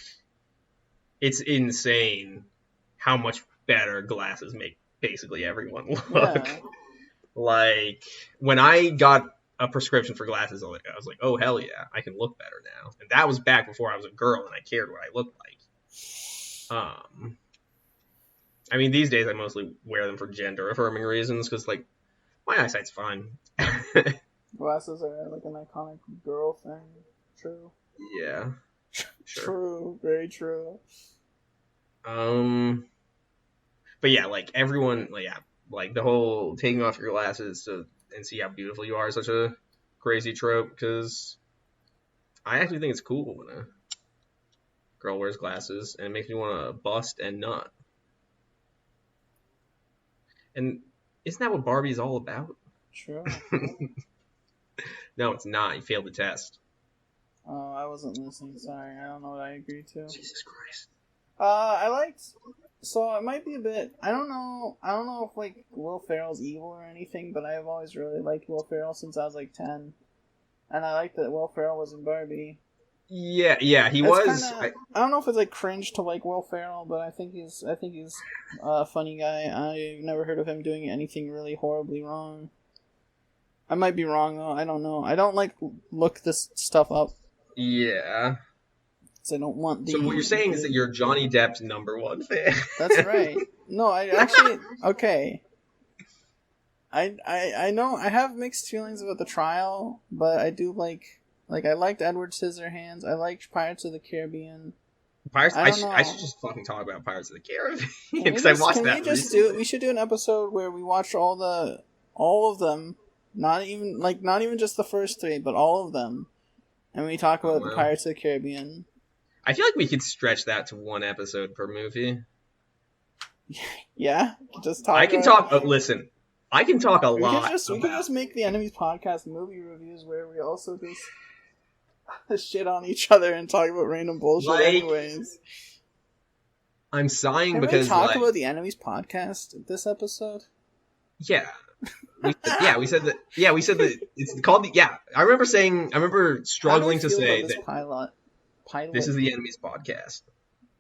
it's insane how much better glasses make basically everyone look. Yeah. Like, when I got a prescription for glasses, I was like, oh, hell yeah, I can look better now. And that was back before I was a girl and I cared what I looked like. I mean, these days I mostly wear them for gender-affirming reasons, because, like, my eyesight's fine. Glasses are, like, an iconic girl thing. True. Yeah. Sure. True. Very true. But yeah, like, everyone, like, the whole taking off your glasses and see how beautiful you are is such a crazy trope, because I actually think it's cool when a girl wears glasses, and it makes me want to bust and nut. And isn't that what Barbie's all about? Sure. No, it's not. You failed the test. Oh, I wasn't listening. Sorry. I don't know what I agreed to. Jesus Christ. So it might be a bit. I don't know if, like, Will Ferrell's evil or anything, but I've always really liked Will Ferrell since I was, like, 10, and I liked that Will Ferrell was in Barbie. Yeah, he was. I don't know if it's, like, cringe to like Will Ferrell, but I think he's a funny guy. I've never heard of him doing anything really horribly wrong. I might be wrong though. I don't know. I don't like look this stuff up. Yeah. So I don't want the. So what you're saying is that you're Johnny Depp's #1 fan. That's right. No, I actually okay. I know I have mixed feelings about the trial, but I do like I liked Edward Scissorhands. I liked Pirates of the Caribbean. Pirates. I should just fucking talk about Pirates of the Caribbean because I watched that. We should do an episode where we watch all of them, not even just the first 3, but all of them, and we talk about the Pirates of the Caribbean. I feel like we could stretch that to 1 episode per movie. Yeah, just talk. I can talk. Listen, I can talk a lot. We can just make the Enemies podcast movie reviews where we also just shit on each other and talk about random bullshit. Anyways, I'm sighing can because we talk about the Enemies podcast this episode. Yeah. We said that. Yeah, we said that it's called the. Yeah, I remember struggling to say that pilot. This is the Enemies podcast.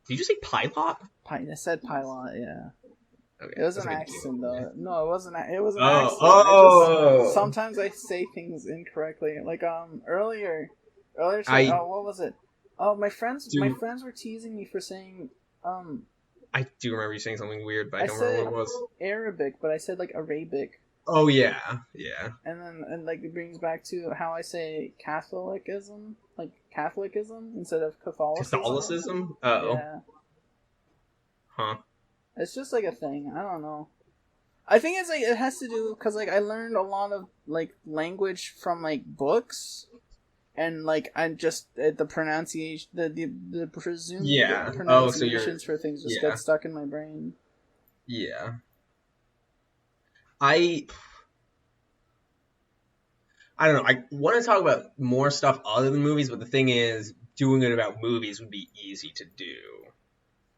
Did you say pilot? I said pilot. Yeah. Okay, it was an accent though. No, it wasn't. It was an accent. Oh. Sometimes I say things incorrectly. Like earlier. What was it? Oh, my friends were teasing me for saying I do remember you saying something weird, but I don't remember what it was. Arabic, but I said like Arabic. Oh yeah. And it brings back to how I say Catholicism instead of Catholicism. Catholicism? Oh. Yeah. Huh. It's just like a thing. I don't know. I think it's it has to do because I learned a lot of language from books, and I just the pronunciation, the presumed pronunciations for things just get stuck in my brain. Yeah. I don't know. I want to talk about more stuff other than movies, but the thing is, doing it about movies would be easy to do.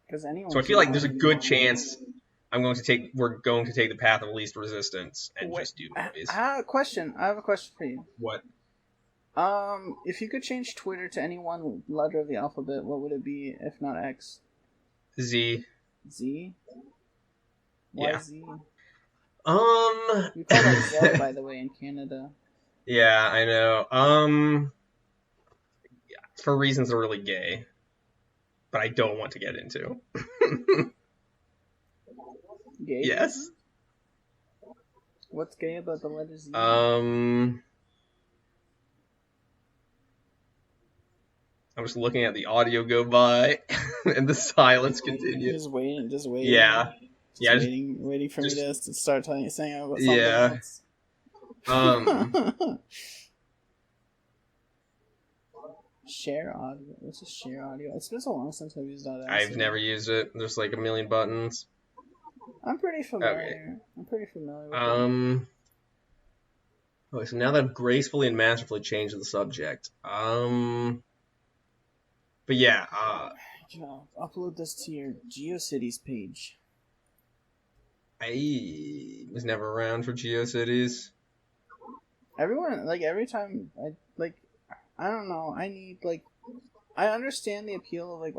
So I feel like there's a good chance we're going to take the path of least resistance and just do movies. I have a question for you. What? If you could change Twitter to any one letter of the alphabet, what would it be if not X? Z. Z? Why Z? We call that Z, by the way, in Canada. Yeah, I know. For reasons that are really gay, but I don't want to get into. Gay? Yes. What's gay about the letter Z? I'm just looking at the audio go by, and the silence continues. Just waiting. Yeah. Waiting for me to start saying about something else. Share audio. What's a share audio? It's been so long since I've used that. I've never used it. There's a million buttons. I'm pretty familiar. With it. Okay, so now that I've gracefully and masterfully changed the subject. But yeah. Upload this to your GeoCities page. I was never around for GeoCities. Everyone, every time I don't know. I need I understand the appeal of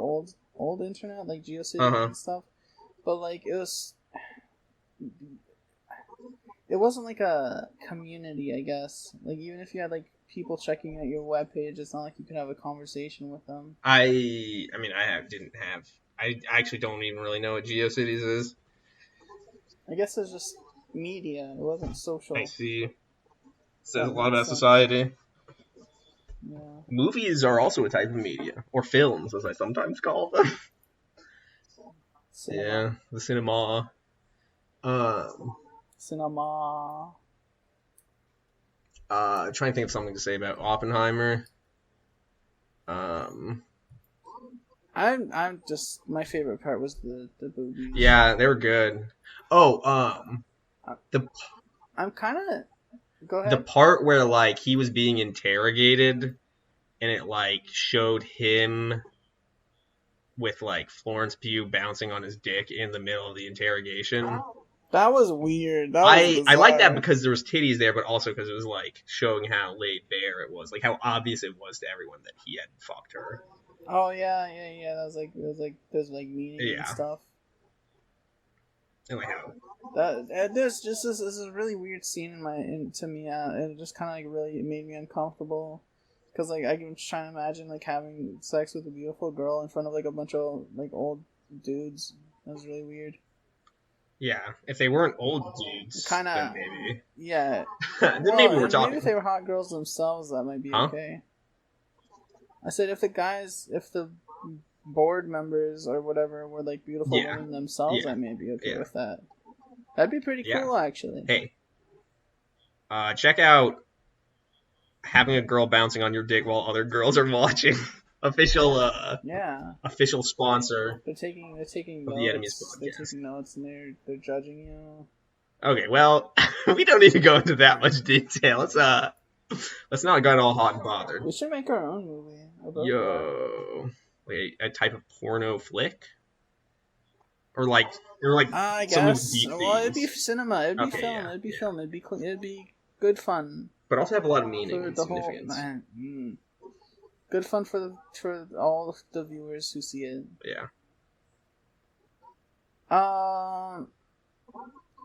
old internet, GeoCities and stuff, but it wasn't a community, I guess. Even if you had people checking out your webpage, it's not like you could have a conversation with them. I actually don't even really know what GeoCities is. I guess it's just media. It wasn't social. I see. It says a lot about society. Yeah. Movies are also a type of media, or films, as I sometimes call them. Cinema. Yeah, the cinema. Cinema. Trying to think of something to say about Oppenheimer. I'm just, my favorite part was the boobies. Yeah, they were good. Oh, I'm kind of. Go ahead. The part where he was being interrogated, and it showed him with Florence Pugh bouncing on his dick in the middle of the interrogation. That was weird. I like that because there was titties there, but also because it was showing how laid bare it was, how obvious it was to everyone that he had fucked her. Oh yeah. That was there's meaning and stuff. There's just this is a really weird scene to me. It just kind of like really made me uncomfortable because like I'm trying to imagine like having sex with a beautiful girl in front of like a bunch of like old dudes. That was really weird. Yeah, if they weren't old dudes, kind of maybe. Yeah. Then maybe we're talking. Maybe if they were hot girls themselves, that might be okay. I said if the board members or whatever were like beautiful women themselves, I may be okay with that. That'd be pretty cool, actually. Hey, check out having a girl bouncing on your dick while other girls are watching. Official sponsor. They're taking notes. The Enemies podcast. They're taking notes and they're judging you. Okay, well, we don't need to go into that much detail. Let's not get all hot and bothered. We should make our own movie about that. Wait, a type of porno flick? Or like I guess. Well, it'd be cinema. It'd be film. It'd be film. It'd be good fun. But also have a lot of meaning and significance. Good fun for all the viewers who see it. Yeah.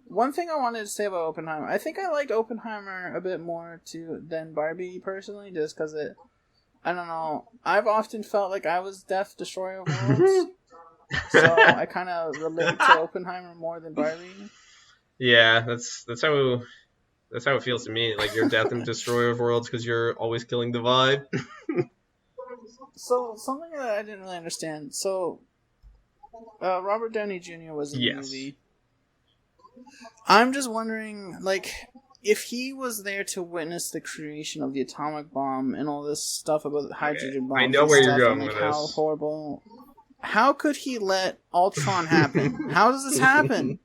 One thing I wanted to say about Oppenheimer, I think I liked Oppenheimer a bit more than Barbie personally, just because I don't know. I've often felt like I was Death Destroyer of Worlds. So I kind of relate to Oppenheimer more than Barbie. Yeah, that's how it feels to me. Like you're Death and Destroyer of Worlds because you're always killing the vibe. So something that I didn't really understand. So Robert Downey Jr. was in the movie. I'm just wondering, like, if he was there to witness the creation of the atomic bomb and all this stuff about the hydrogen bomb. I know where you're going with how this. Horrible. How could he let Ultron happen? How does this happen?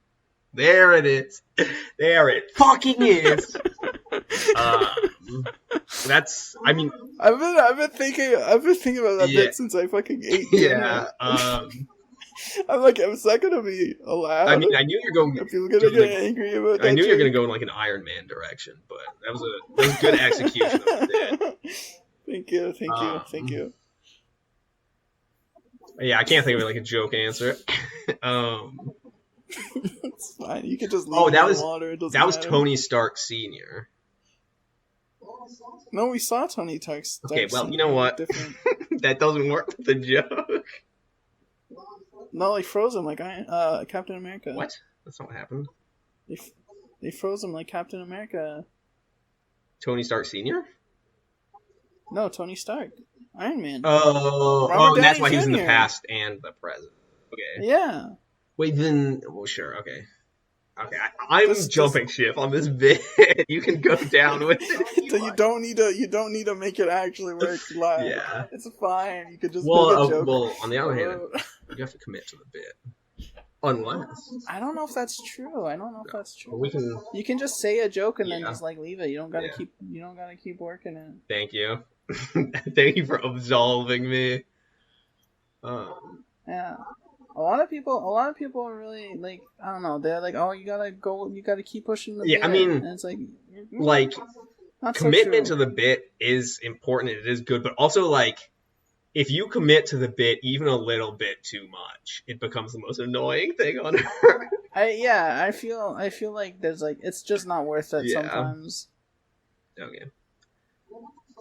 There it is. There it fucking is. I mean, I've been thinking about that bit since I fucking ate dinner. Yeah. I'm like, is that gonna be allowed? I mean, I knew you're going. Are people gonna get angry about that? I knew you were gonna go in like an Iron Man direction, but that was a good execution of it. Thank you. Yeah, I can't think of like a joke answer. It's fine. You could just leave it in the water. It doesn't matter. Tony Stark Sr. No, we saw Tony Stark. Okay, well, you know what? That doesn't work with the joke. No, they froze him like Captain America. What? That's not what happened. They froze him like Captain America. Tony Stark Sr.? No, Tony Stark. Iron Man. And that's why he's in the past and the present. Okay. Yeah. Wait, then... Well, sure, okay. Okay, I'm jumping ship on this bit. You can go down with it. So you don't need to make it actually work live. Yeah. It's fine. You could just make a joke. Well, on the other hand, you have to commit to the bit. Unless. I don't know if that's true. Well, you can just say a joke and then just like leave it. You don't gotta keep working it. Thank you. Thank you for absolving me. Yeah. A lot of people are really like, I don't know, they're like, oh, you gotta keep pushing the bit. I mean, and it's like commitment to the bit is important. It is good, but also like if you commit to the bit even a little bit too much, it becomes the most annoying thing on earth. I feel like there's like it's just not worth it sometimes. Okay.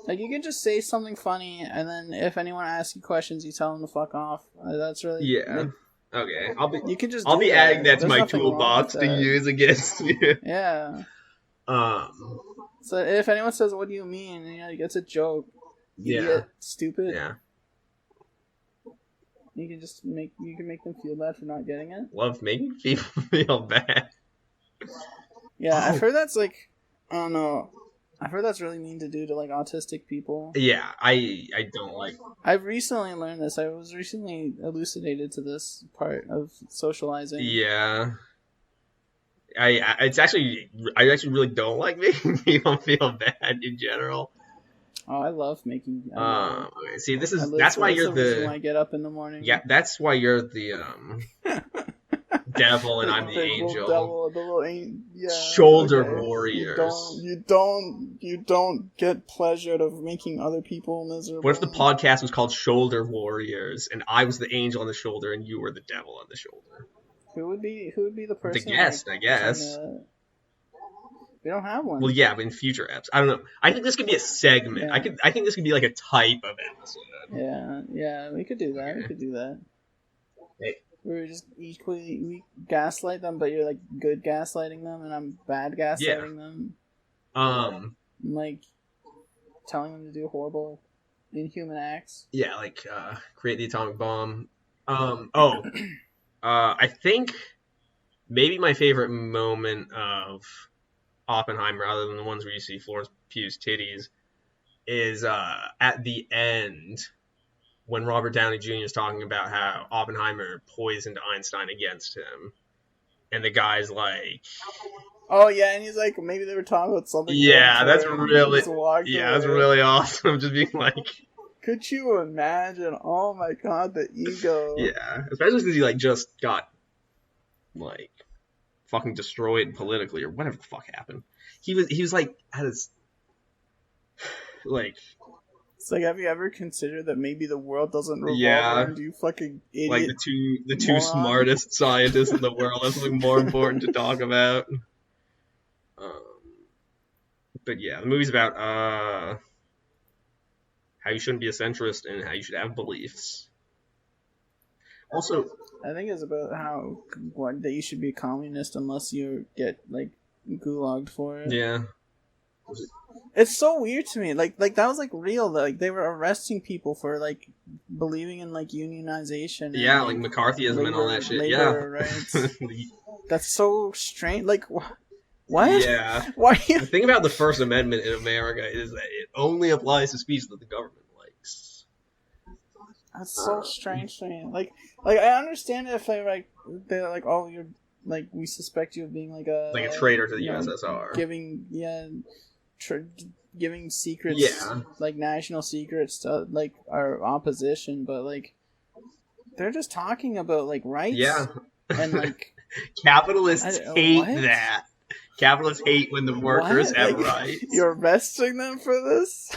Like you can just say something funny, and then if anyone asks you questions, you tell them to fuck off. That's really Like, okay, I'll be adding that to my toolbox to use against you. Yeah. So if anyone says, "What do you mean?" It's a joke. Idiot, stupid. Yeah. You can make them feel bad for not getting it. Love making people feel bad. Yeah, I've heard that's like, I don't know. I've heard that's really mean to do to like autistic people. Yeah, I don't like. I've recently learned this. I was recently elucidated to this part of socializing. Yeah. I actually really don't like making people feel bad in general. Oh, I love making. Okay. See, that's why you're the. When I get up in the morning. Yeah, that's why you're the devil and I'm the angel. The little shoulder warriors. You don't get pleasure out of making other people miserable. What if the podcast was called Shoulder Warriors and I was the angel on the shoulder and you were the devil on the shoulder? Who would be the person? The guest, I guess. We don't have one. Well, yeah, but in future eps, I don't know. I think this could be a segment. Yeah. I think this could be like a type of episode. Yeah, we could do that. Okay. We could do that. Hey. We just we gaslight them, but you're like good gaslighting them, and I'm bad gaslighting them. Like telling them to do horrible, inhuman acts. Yeah, like create the atomic bomb. I think maybe my favorite moment of Oppenheimer, other than the ones where you see Florence Pugh's titties, is at the end when Robert Downey Jr. is talking about how Oppenheimer poisoned Einstein against him, and the guy's like, "Oh yeah," and he's like, "Maybe they were talking about something." Yeah, that's really awesome. Just being like, could you imagine? Oh my god, the ego. Yeah, especially since he like just got like fucking destroyed politically or whatever the fuck happened. He was like at his like. It's like, have you ever considered that maybe the world doesn't revolve around you, fucking idiot? Like the two smartest scientists in the world. That's something more important to talk about. But yeah, the movie's about how you shouldn't be a centrist and how you should have beliefs. Also, I think it's about that you should be a communist unless you get like gulagged for it. Yeah. It's so weird to me. Like that was like real. Like they were arresting people for like believing in like unionization. Yeah, and, like McCarthyism and all that shit. Yeah. Rights. That's so strange. Like what? Yeah. Why? The thing about the First Amendment in America is that it only applies to speech that the government likes. That's so strange to me. Like I understand if they're like, oh, you're like, we suspect you of being like a traitor to the USSR, giving secrets, like national secrets to like our opposition, but like they're just talking about like rights, and like capitalists hate that. Capitalists hate when the workers have rights. You're arresting them for this?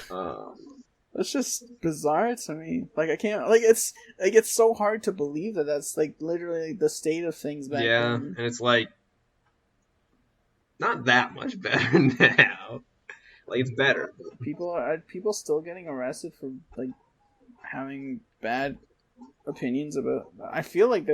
That's just bizarre to me. Like I can't. Like it's so hard to believe that that's like literally the state of things back then. And it's like not that much better now. Like it's better. People still getting arrested for like having bad opinions about. I feel like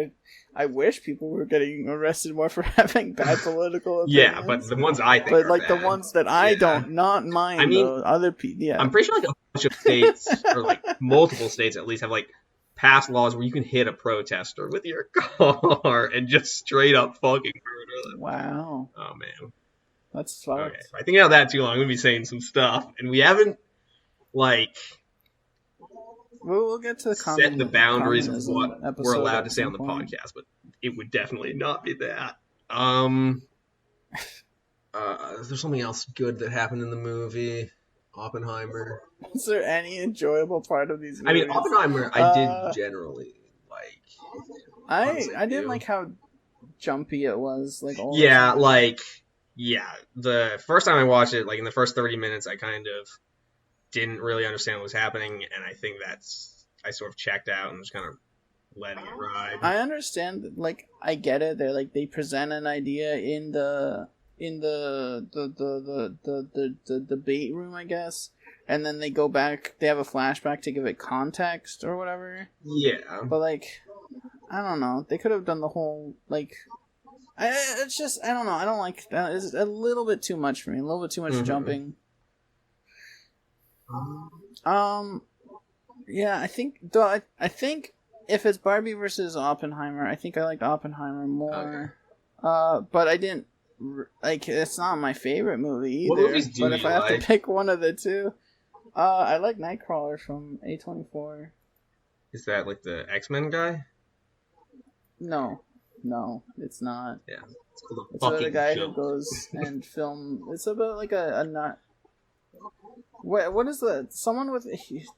I wish people were getting arrested more for having bad political opinions. Yeah, but the ones I think are like bad. The ones that I don't not mind. I mean, other people. Yeah, I'm pretty sure like a bunch of states or like multiple states at least have like passed laws where you can hit a protester with your car and just straight up fucking murder them. Wow. Oh man, that's fucked. Okay, if I think about that too long, I'm gonna be saying some stuff, and we haven't like. We'll get to set the boundaries of what we're allowed to say on the podcast, but it would definitely not be that. Is there something else good that happened in the movie? Oppenheimer. Is there any enjoyable part of these movies? I mean, Oppenheimer, I did generally like. I didn't like how jumpy it was. Like all the first time I watched it, like in the first 30 minutes, I kind of didn't really understand what was happening, and I think I sort of checked out and was kind of letting it ride. I understand, like I get it. They're like they present an idea in the debate room, I guess, and then they go back. They have a flashback to give it context or whatever. Yeah, but like I don't know. They could have done the whole like. It's just I don't know. I don't like that. It's a little bit too much for me. A little bit too much jumping. Yeah, I think if it's Barbie versus Oppenheimer, I think I liked Oppenheimer more. Okay. But I didn't like. It's not my favorite movie either. What movies do but if you I have like? to pick one of the two, I like Nightcrawler from A24. Is that like the X-Men guy? No, it's not. Yeah, it's about a guy who goes and film. It's about like a not. What is the someone with?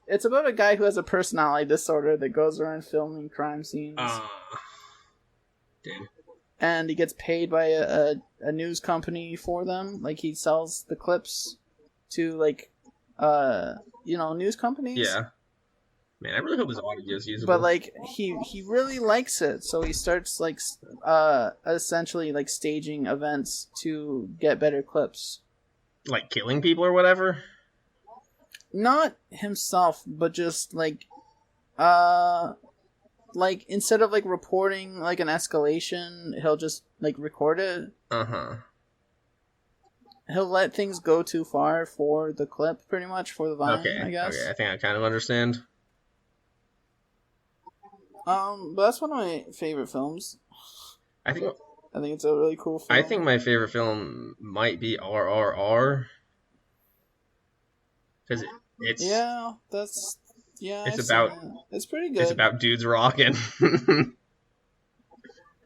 It's about a guy who has a personality disorder that goes around filming crime scenes. Damn. And he gets paid by a news company for them. Like he sells the clips to like news companies. Yeah. Man, I really hope his audio is usable. But like he really likes it, so he starts like essentially like staging events to get better clips. Like killing people or whatever? Not himself, but just like instead of like reporting like an escalation, he'll just like record it. Uh-huh. He'll let things go too far for the clip, pretty much, for the Vine, I guess. Okay, I think I kind of understand. But that's one of my favorite films. I think it's a really cool film. I think my favorite film might be RRR. Because it's... Yeah, that's... Yeah, it's pretty good. It's about dudes rocking.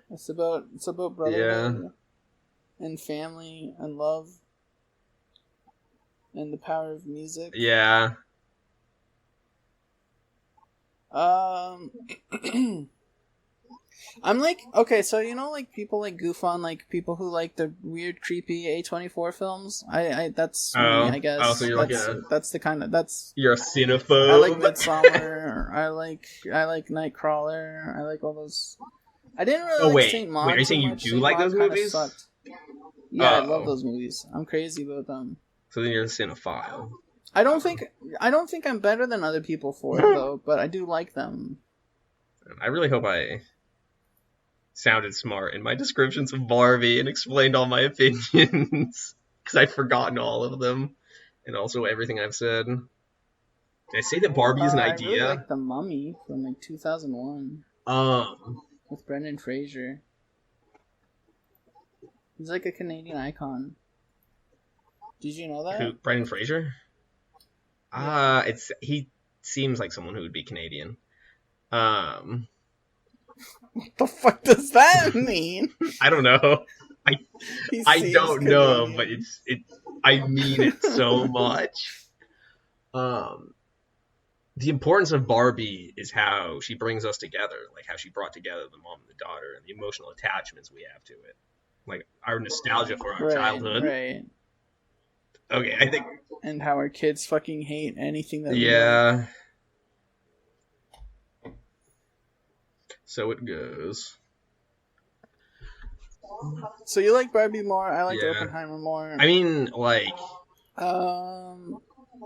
It's about brotherhood and family and love and the power of music. Yeah. I'm like, okay, so you know, like people like goof on like people who like the weird, creepy A24 films. That's me, I guess. Oh, so you're that's the kind of you're a cinephobe. I like Midsommar. I like Nightcrawler. I like all those. I didn't really like Saint Maud. Wait, are you saying you do like those movies? Sucked. Yeah, I love those movies. I'm crazy about them. So then you're a cinephile. I don't think I'm better than other people for it though, but I do like them. I really hope I sounded smart in my descriptions of Barbie and explained all my opinions, because I've forgotten all of them, and also everything I've said. Did I say that Barbie is an idea? I really like The Mummy from like 2001. With Brendan Fraser. He's like a Canadian icon. Did you know that? Who? Brendan Fraser? Yeah. He seems like someone who would be Canadian. What the fuck does that mean? I don't know. I don't know, but I mean it so much. The importance of Barbie is how she brings us together, like how she brought together the mom and the daughter, and the emotional attachments we have to it, like our nostalgia for our childhood. Right. Okay, I think. And how our kids fucking hate anything that. Yeah. So it goes. So you like Barbie more? I like Oppenheimer more. I mean, like.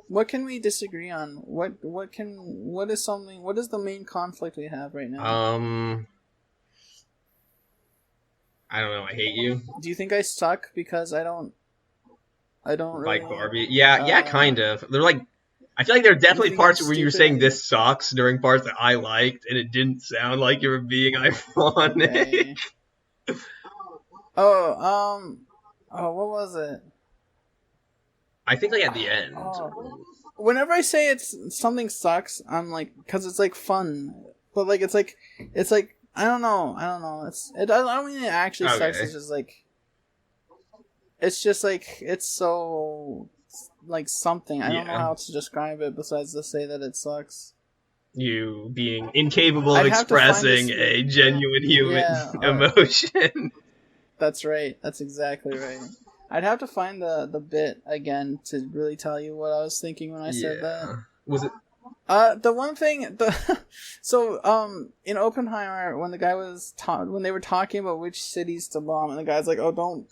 What can we disagree on? What is the main conflict we have right now? I don't know. I hate you. Do you think I suck because I don't really like Barbie? Yeah, kind of. They're like, I feel like there are definitely parts where you were saying this sucks during parts that I liked, and it didn't sound like you were being ironic. Okay. What was it? I think like at the end. Whenever I say something sucks, I'm like, because it's like fun, but like it's like I don't know. I don't mean it actually sucks. It's just like it's so like something. I don't know how to describe it besides to say that it sucks. You being incapable of expressing a genuine human emotion. That's right. That's exactly right. I'd have to find the bit again to really tell you what I was thinking when I said that. Was it? The one thing, so in Oppenheimer, when the guy was when they were talking about which cities to bomb, and the guy's like, "Oh, don't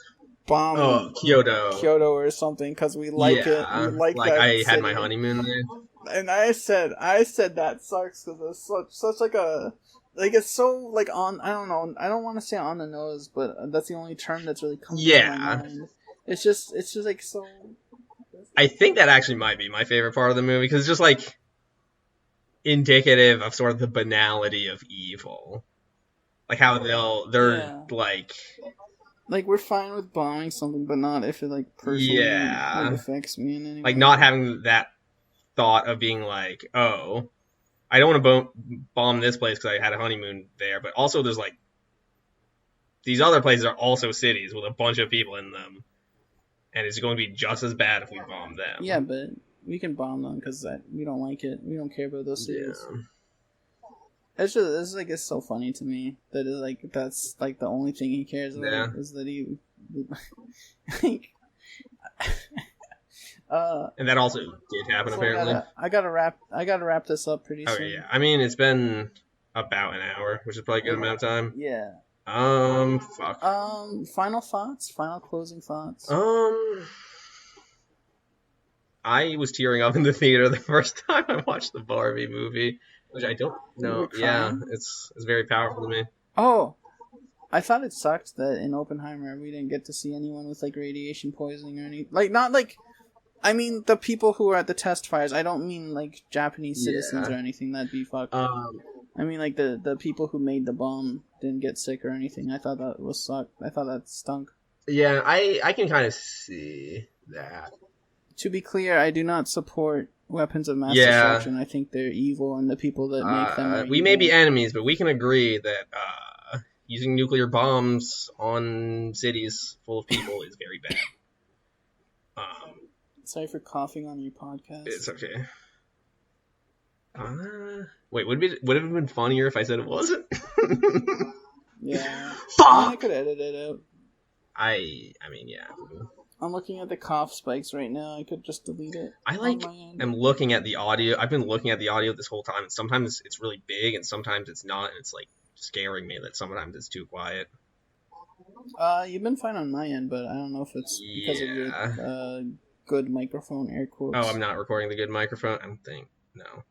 bomb Kyoto or something, because we like it. We like that I city. had my honeymoon there." And I said that sucks because it's such like a. Like, it's so, like, on... I don't know. I don't want to say on the nose, but that's the only term that's really coming to my mind. It's just, like, so... I think that actually might be my favorite part of the movie, because it's just, like, indicative of sort of the banality of evil. Like, how they're, like... Like, we're fine with bombing something, but not if it, like, personally like, affects me in any way. Like, not having that thought of being like, oh... I don't want to bomb this place because I had a honeymoon there, but also there's like these other places are also cities with a bunch of people in them, and it's going to be just as bad if we bomb them. Yeah, but we can bomb them because we don't like it. We don't care about those cities. Yeah. It's so funny to me that it's like that's like the only thing he cares about is that he. And that also did happen, so apparently. I gotta wrap this up pretty soon. Okay, yeah. I mean, it's been about an hour, which is probably a good amount of time. Yeah. Fuck. Final thoughts? Final closing thoughts? I was tearing up in the theater the first time I watched the Barbie movie, which I don't know. Yeah, it's very powerful to me. Oh, I thought it sucked that in Oppenheimer we didn't get to see anyone with like radiation poisoning or anything. Like, not like, I mean the people who were at the test fires. I don't mean like Japanese citizens or anything. That'd be fucked. I mean like the people who made the bomb didn't get sick or anything. I thought that was sucked. I thought that stunk. Yeah, I can kind of see that. To be clear, I do not support weapons of mass destruction. I think they're evil, and the people that make them are we evil. may be enemies, but we can agree that using nuclear bombs on cities full of people is very bad. Sorry for coughing on your podcast. It's okay. Wait, would it have been funnier if I said it wasn't? Yeah. Fuck! I could edit it out. I mean, yeah. I'm looking at the cough spikes right now. I could just delete it. I'm looking at the audio. I've been looking at the audio this whole time, and sometimes it's really big, and sometimes it's not, and it's like scaring me that sometimes it's too quiet. You've been fine on my end, but I don't know if it's because of your good microphone, air quotes. Oh, I'm not recording the good microphone? I don't think. No.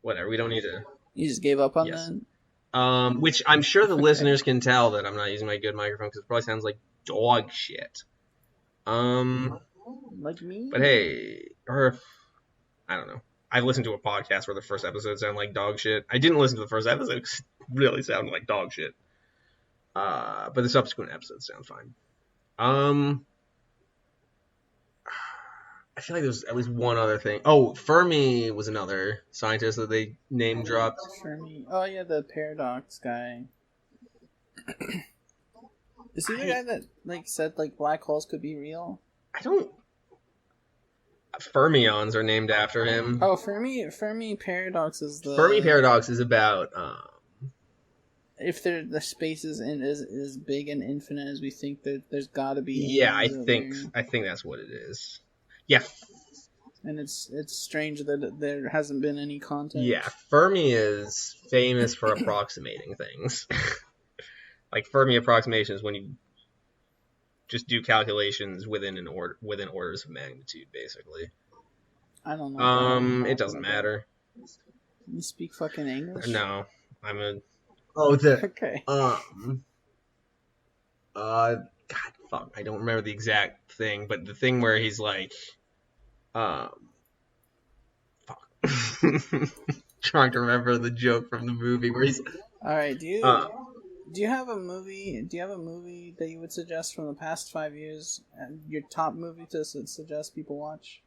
Whatever, we don't need to... You just gave up on that? Which I'm sure the listeners can tell that I'm not using my good microphone, because it probably sounds like dog shit. Like me? But hey, or I don't know. I've listened to a podcast where the first episode sounded like dog shit. I didn't listen to the first episode because it really sounded like dog shit. But the subsequent episodes sound fine. I feel like there's at least one other thing. Oh, Fermi was another scientist that they name dropped. Fermi. Oh yeah, the paradox guy. Is he the guy that like said like black holes could be real? I don't. Fermions are named after him. Oh, Fermi paradox is the. Fermi paradox is about if the space is as big and infinite as we think, there's got to be. Yeah, I think that's what it is. Yeah. And it's strange that there hasn't been any contact. Yeah, Fermi is famous for approximating things. Like Fermi approximation is when you just do calculations within orders of magnitude, basically. I don't know. It doesn't matter. You speak fucking English? No, I'm a. Oh, the. Okay. God, fuck, I don't remember the exact thing, but the thing where he's like, fuck. Trying to remember the joke from the movie where he's. All right, do you have a movie? Do you have a movie that you would suggest from the past 5 years? Your top movie to suggest people watch?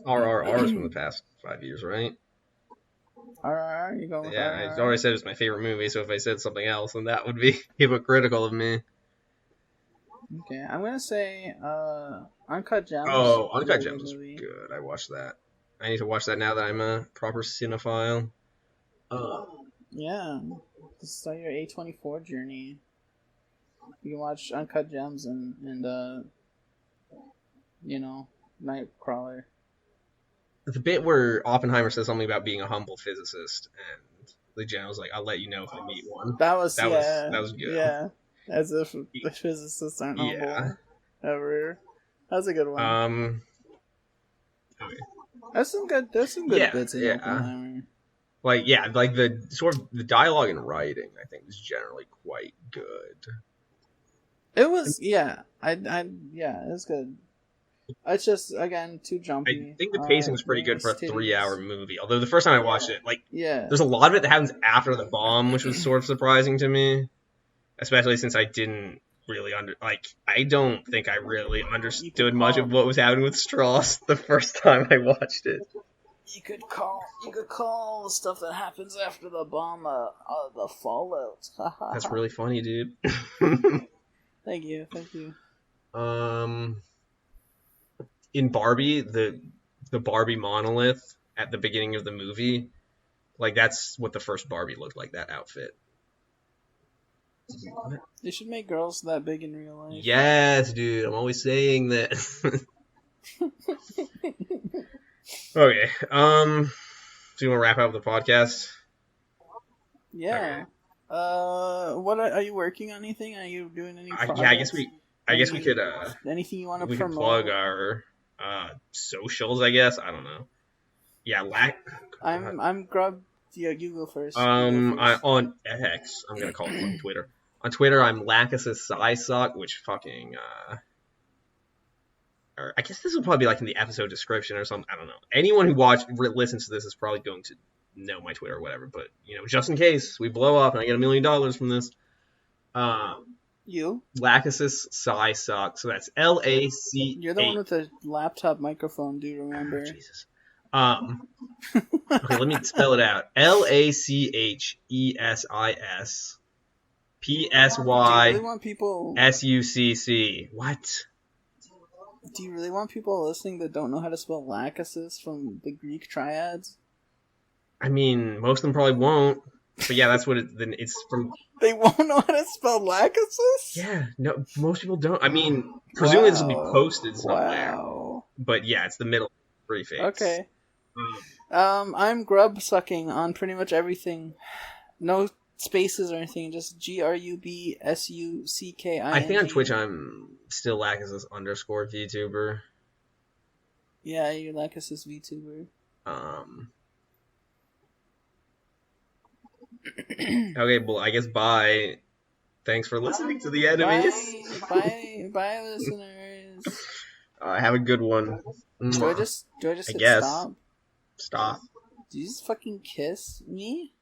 RRR's from the past 5 years, right? RRR, you going with RRR? I already said it's my favorite movie, so if I said something else, then that would be hypocritical of me. Okay, I'm gonna say Uncut Gems. Oh, Uncut Gems is good. I watched that. I need to watch that now that I'm a proper cinephile. Yeah, start your A24 journey. You can watch Uncut Gems and Nightcrawler. The bit where Oppenheimer says something about being a humble physicist, and the general's like, "I'll let you know if I meet one." That was good. Yeah, as if the physicists aren't humble ever. That's a good one. Okay. There's some good bits in Oppenheimer. Like the sort of the dialogue and writing, I think, was generally quite good. It was, it was good. It's just, again, too jumpy. I think the pacing was pretty good for a 3-hour movie. Although the first time I watched it, there's a lot of it that happens after the bomb, which was sort of surprising to me. Especially since I didn't really I don't think I really understood much of what was happening with Strauss the first time I watched it. You could call the stuff that happens after the bomb the fallout. That's really funny, dude. Thank you. In Barbie, the Barbie monolith at the beginning of the movie, that's what the first Barbie looked like, that outfit. They should make girls that big in real life. Yes, dude. I'm always saying that. Okay. So you want to wrap up the podcast? Yeah. Okay. What are you working on? Anything? Are you doing any projects? Yeah, I guess we could. Anything you want to promote? We could plug our socials. I guess I don't know. Yeah, I'm Grub. Yeah, you go first. On X, I'm gonna call it on Twitter. On Twitter, I'm Lachesis Suck, which fucking or I guess this will probably be like in the episode description or something. I don't know. Anyone who listens to this is probably going to know my Twitter or whatever. But just in case we blow up and I get $1 million from this, you Lachesis Suck. So that's LAC. You're the one with the laptop microphone. Do you remember? Oh, Jesus. Okay, let me spell it out. LACHESIS PSYSUCC. What? Do you really want people listening that don't know how to spell Lachesis from the Greek triads? I mean, most of them probably won't. But yeah, that's what it's from. They won't know how to spell Lachesis? Yeah, no, most people don't. I mean, presumably this will be posted somewhere. Wow. But yeah, it's the middle prefix. Okay. I'm grub sucking on pretty much everything. No spaces or anything, just GRUBSUCKING. I think on Twitch I'm still Lachesis _ VTuber. Yeah, you're Lachesis VTuber. Okay, well, I guess bye. Thanks for listening to the enemies. Bye, listeners. Have a good one. Do I just hit stop? Stop. Do you just fucking kiss me?